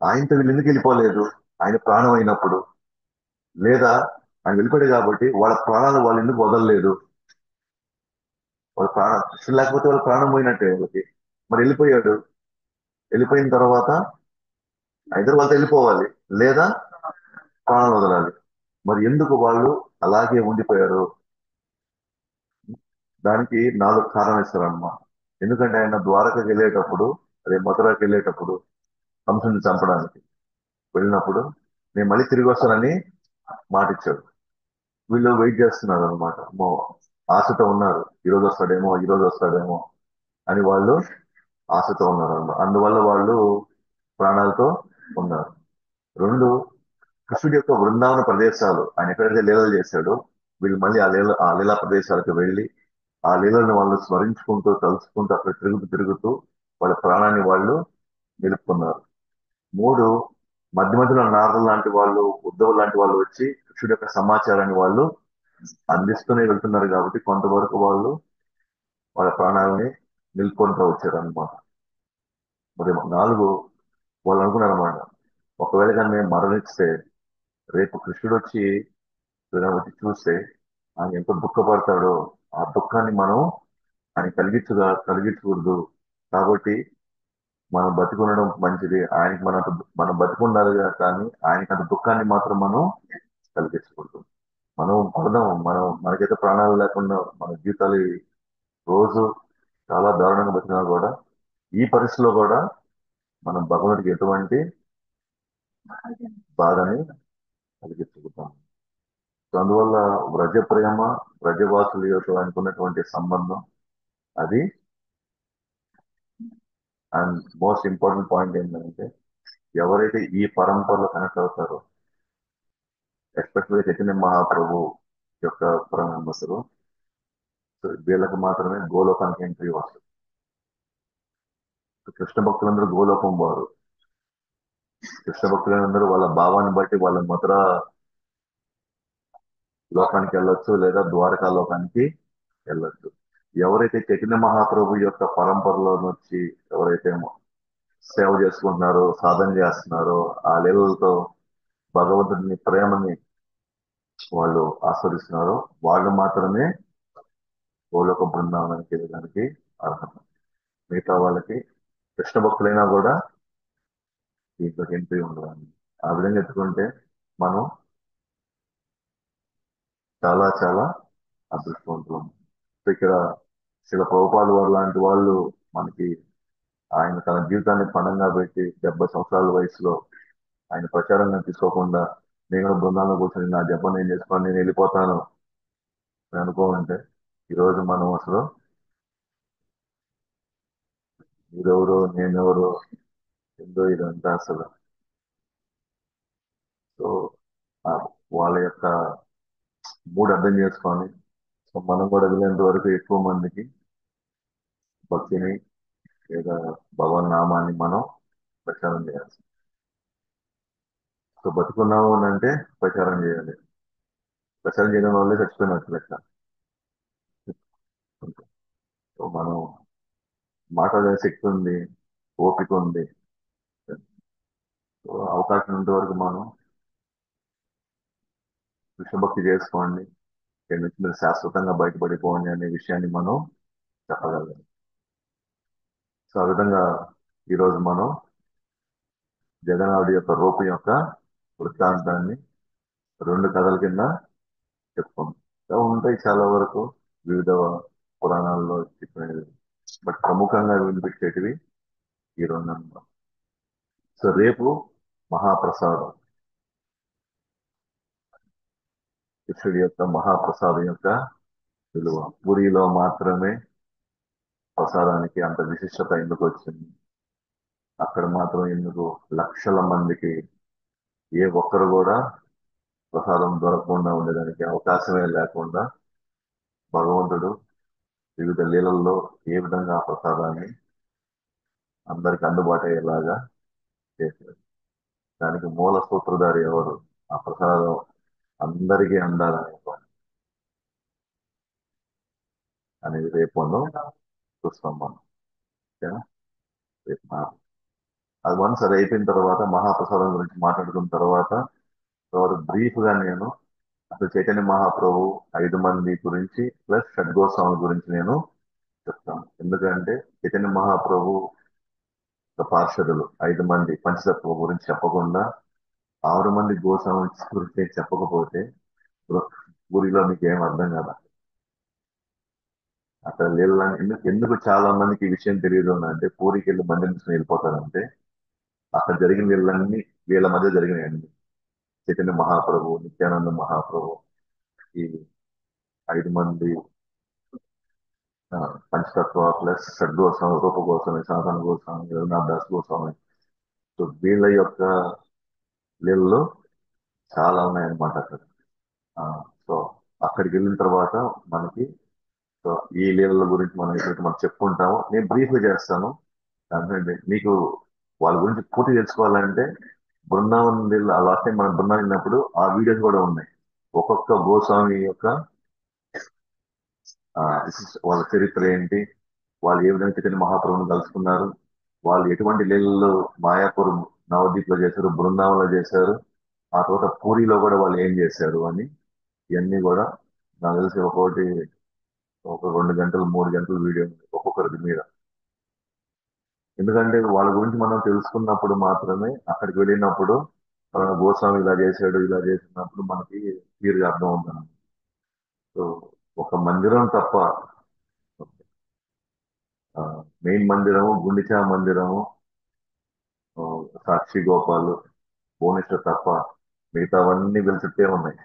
ఆయనతో వీళ్ళు ఎందుకు వెళ్ళిపోలేదు? ఆయన ప్రాణం అయినప్పుడు, లేదా ఆయన వెళ్ళిపోయాడు కాబట్టి వాళ్ళ ప్రాణాలు వాళ్ళు ఎందుకు వదలలేదు? వాళ్ళ ప్రాణం కృష్ణుడు లేకపోతే వాళ్ళ ప్రాణం పోయినట్టే వాళ్ళకి. మరి వెళ్ళిపోయాడు, వెళ్ళిపోయిన తర్వాత ఇద్దరు వాళ్ళతో వెళ్ళిపోవాలి, లేదా ప్రాణాలు వదలాలి. మరి ఎందుకు వాళ్ళు అలాగే ఉండిపోయారు? దానికి 4 కారణాలు ఇస్తారన్నమాట. ఎందుకంటే ఆయన ద్వారకకి వెళ్ళేటప్పుడు, అదే మథురకి వెళ్ళేటప్పుడు కంసుని చంపడానికి వెళ్ళినప్పుడు నేను మళ్ళీ తిరిగి వస్తానని మాట ఇచ్చాడు. వీళ్ళు వెయిట్ చేస్తున్నారు అనమాట, ఆశతో ఉన్నారు, ఈరోజు వస్తాడేమో ఈరోజు వస్తాడేమో అని వాళ్ళు ఆశతో ఉన్నారు అన్నమాట. అందువల్ల వాళ్ళు ప్రాణాలతో ఉన్నారు. రెండు, కృష్ణుడి యొక్క బృందావన ప్రదేశాలు ఆయన ఎక్కడైతే లీలలు చేశాడో, వీళ్ళు మళ్ళీ ఆ లీలా ప్రదేశాలకు వెళ్ళి ఆ లీలను వాళ్ళు స్మరించుకుంటూ తలుచుకుంటూ అక్కడ తిరుగుతూ తిరుగుతూ వాళ్ళ ప్రాణాన్ని వాళ్ళు నిలుపుకున్నారు. మూడు, మధ్య మధ్యలో నారదులు లాంటి వాళ్ళు, ఉద్ధవులు లాంటి వాళ్ళు వచ్చి కృష్ణుడి యొక్క సమాచారాన్ని వాళ్ళు అందిస్తూనే వెళ్తున్నారు కాబట్టి కొంతవరకు వాళ్ళు వాళ్ళ ప్రాణాలని నిలుపుకుంటూ వచ్చారు అనమాట. మరి 4, వాళ్ళు అనుకున్నారు అనమాట, ఒకవేళ కానీ మేము మరణిస్తే రేపు కృష్ణుడు వచ్చి చూస్తే ఆయన ఎంత దుఃఖపడతాడో, ఆ దుఃఖాన్ని మనం ఆయన కలిగించకూడదు. కాబట్టి మనం బతికుండడం మంచిది. ఆయనకి మనం బతికుండాలి కానీ ఆయనకి అంత దుఃఖాన్ని మాత్రం మనం కలిగించకూడదు. మనం పడదాం, మనకైతే ప్రాణాలు లేకుండా మన జీవితాలు రోజు చాలా దారుణంగా బతికినా కూడా ఈ పరిస్థితిలో కూడా మనం భగవంతుడికి ఎటువంటి బాధని కలిగించుకుంటాం. సో అందువల్ల వ్రజ ప్రేమ, వ్రజవాసుల యొక్క అనుకున్నటువంటి సంబంధం అది. అండ్ మోస్ట్ ఇంపార్టెంట్ పాయింట్ ఏంటంటే, ఎవరైతే ఈ పరంపరలో కనెక్ట్ అవుతారో, ఎస్పెషల్లీ చైతన్య మహాప్రభు యొక్క పరమహంసలు, సో వీళ్ళకి మాత్రమే గోలోకానికి ఎంట్రీ వస్తుంది. కృష్ణ భక్తులందరూ గోలోకం వారు. కృష్ణ భక్తులందరూ వాళ్ళ భావాన్ని బట్టి వాళ్ళ మధుర లోకానికి వెళ్ళొచ్చు, లేదా ద్వారకా లోకానికి వెళ్ళొచ్చు. ఎవరైతే చైతన్య మహాప్రభు యొక్క పరంపరలో నుంచి ఎవరైతే సేవ చేసుకుంటున్నారో, సాధన చేస్తున్నారో, ఆ లీలలతో భగవంతుడిని ప్రేమని వాళ్ళు ఆస్వాదిస్తున్నారో, వాళ్ళు మాత్రమే గోలోక బృందావనానికి వెళ్ళడానికి అర్హత. మిగతా వాళ్ళకి కృష్ణ భక్తులైనా కూడా దీంట్లోకి ఎంట్రీ ఉండదు. ఆ విధంగా ఎత్తుకుంటే మనం చాలా చాలా అదృష్టవంతులం. సో ఇక్కడ శిల ప్రభుపాద వారు లాంటి వాళ్ళు మనకి ఆయన తన జీవితాన్ని పణంగా పెట్టి 70 సంవత్సరాల వయసులో ఆయన ప్రచారంగా తీసుకోకుండా నేను కూడా బృందాల్లో కూర్చొని నా జపం నేను చేసుకొని నేను వెళ్ళిపోతాను అని అనుకోమంటే ఈరోజు మనం అసలు మీరెవరో నేనెవరో ఎందో ఇదంతా అసలు. సో ఆ వాళ్ళ యొక్క మూడు అర్థం చేసుకొని సో మనం కూడా వీలైనంత వరకు ఎక్కువ మందికి భక్తిని లేదా భగవన్ నామాన్ని మనం ప్రచారం చేయాలి. సో బతుకున్నాము అని అంటే ప్రచారం చేయాలి. ప్రచారం చేయడం వల్లే చచ్చిపోయినట్టు లెక్క. సో మనం మాట్లాడే శక్తి ఉంది, ఓపిక ఉంది. సో అవకాశం ఉన్నంత వరకు మనం కృష్ణభక్తి చేసుకోండి, ఇక్కడ నుంచి మీరు శాశ్వతంగా బయటపడిపోండి అనే విషయాన్ని మనం చెప్పగలం. సో ఆ విధంగా ఈరోజు మనం జగన్నాథుడి యొక్క రూపం యొక్క వృత్తాంతాన్ని రెండు కథల కింద చెప్పుకుంటాం. ఇంకా ఉంటాయి చాలా వరకు వివిధ పురాణాల్లో చెప్పినవి, బట్ ప్రముఖంగా వినిపించేటివి ఈ రెండు అన్నమాట. సో రేపు మహాప్రసాదం, కృష్ణుడి యొక్క మహాప్రసాదం యొక్క విలువ. పూరిలో మాత్రమే ప్రసాదానికి అంత విశిష్టత ఎందుకు వచ్చింది, అక్కడ మాత్రం ఎందుకు లక్షల మందికి ఏ ఒక్కరు కూడా ప్రసాదం దొరకకుండా ఉండేదానికి అవకాశమే లేకుండా భగవంతుడు వివిధ లీలల్లో ఏ విధంగా ఆ ప్రసాదాన్ని అందరికి అందుబాటు అయ్యేలాగా చేశారు. దానికి మూల సూత్రధారి ఎవరు, ఆ ప్రసాదం అందరికీ అందాలనే అనేది రేపు మనం చూస్తాం మనం. ఓకేనా? రేపు అది వన్స్ అది అయిపోయిన తర్వాత మహాప్రసాదం గురించి మాట్లాడుకున్న తర్వాత బ్రీఫ్ గా నేను అసలు చైతన్య మహాప్రభు 5 మంది గురించి ప్లస్ షడ్గోస్వామి గురించి నేను చెప్తాను. ఎందుకంటే చైతన్య మహాప్రభు పార్షదులు 5 మంది పంచతత్వ గురించి చెప్పకుండా 6 మంది గోస్వామి గురించి చెప్పకపోతే ఊరిలో మీకు ఏం అర్థం కదా. అక్కడ లీల ఎందుకు చాలా మందికి ఈ విషయం తెలియదు అని అంటే పూరికి వెళ్ళి మందిరం తీసుకుని వెళ్ళిపోతారంటే అక్కడ జరిగిన వీళ్ళన్నీ వీళ్ళ మధ్య జరిగినాయండి. చైతన్య మహాప్రభు, నిత్యానంద మహాప్రభు, ఈ 5 మంది ఆ, పంచతత్వ ప్లస్ షడ్గోస్వామి, రూప గోస్వామి, సనాతన గోస్వామి, రఘునాథ్ దాస్ గోస్వామి. సో వీళ్ళ యొక్క లీలలు చాలా ఉన్నాయన్నమాట అక్కడ. ఆ, సో అక్కడికి వెళ్ళిన తర్వాత మనకి సో ఈ లీలల గురించి మనం ఎప్పుడైతే మనం చెప్పుకుంటామో నేను బ్రీఫ్ గా చేస్తాను. దాంట్లో మీకు వాళ్ళ గురించి పూర్తి తెలుసుకోవాలంటే బృందావనం లీల లాస్ట్ టైం మనం బృందావనం వెళ్ళినప్పుడు ఆ వీడియోస్ కూడా ఉన్నాయి. ఒక్కొక్క గోస్వామి యొక్క వాళ్ళ చరిత్ర ఏంటి, వాళ్ళు ఏ విధంగా చైతన్య మహాప్రభుని కలుసుకున్నారు, వాళ్ళు ఎటువంటి లీలలు మాయాపూర్ నవదీప్ లో చేశారు, బృందావనంలో చేశారు, ఆ తర్వాత పూరిలో కూడా వాళ్ళు ఏం చేశారు అని ఇవన్నీ కూడా నాకు తెలిసి ఒక్కొక్కటి ఒక 2 గంటలు 3 గంటలు వీడియో ఉంది ఒక్కొక్కరి మీద. ఎందుకంటే వాళ్ళ గురించి మనం తెలుసుకున్నప్పుడు మాత్రమే అక్కడికి వెళ్ళినప్పుడు గోస్వామి ఇలా చేశాడు ఇలా చేసినప్పుడు మనకి క్లియర్ గా అర్థం అవుతుంది. సో ఒక మందిరం తప్ప మెయిన్ మందిరము, గుండిచా మందిరము, ఆ, సాక్షి గోపాలు, భువనేశ్వర్ తప్ప మిగతావన్నీ వీళ్ళ చుట్టే ఉన్నాయి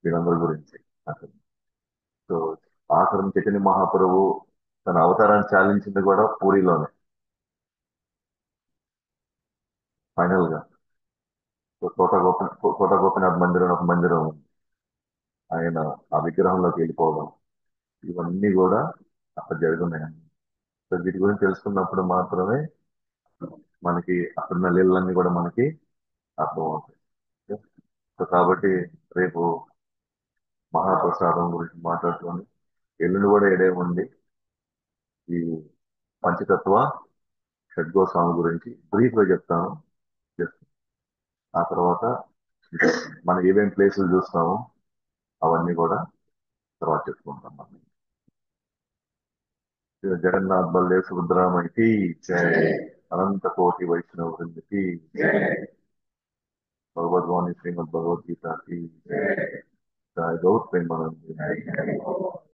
వీళ్ళందరి గురించి అసలు. సో ఆఖరం చైతన్య మహాప్రభు తన అవతారాన్ని చాలించింది కూడా పూరిలోనే ఫైనల్ గా. సో కోట గోపీనాథ్ మందిరం అని ఒక మందిరం ఉంది. ఆయన ఆ విగ్రహంలోకి వెళ్ళిపోవడం ఇవన్నీ కూడా అక్కడ జరుగుతున్నాయండి. సో వీటి గురించి తెలుసుకున్నప్పుడు మాత్రమే మనకి అక్కడున్న లీలలన్నీ కూడా మనకి అర్థమవుతాయి. సో కాబట్టి రేపు మహాప్రసాదం గురించి మాట్లాడుకొని ఎల్లుండి కూడా ఎడే ఉంది ఈ పంచతత్వ షడ్గోస్వామి గురించి బ్రీఫ్ గా చెప్తాను. Just ఆ తర్వాత ఇంకా మనం ఏమేం ప్లేసులు చూస్తామో అవన్నీ కూడా తర్వాత చెప్పుకుంటాం మనం. జగన్నాథ్ బల్దేవ్ సుభద్రామణికి జై, అనంత కోటి వైష్ణవ వృందకి జై, భగవద్వాణి శ్రీమద్ భగవద్గీతకి జై. గౌట్ పెయిన్ మనం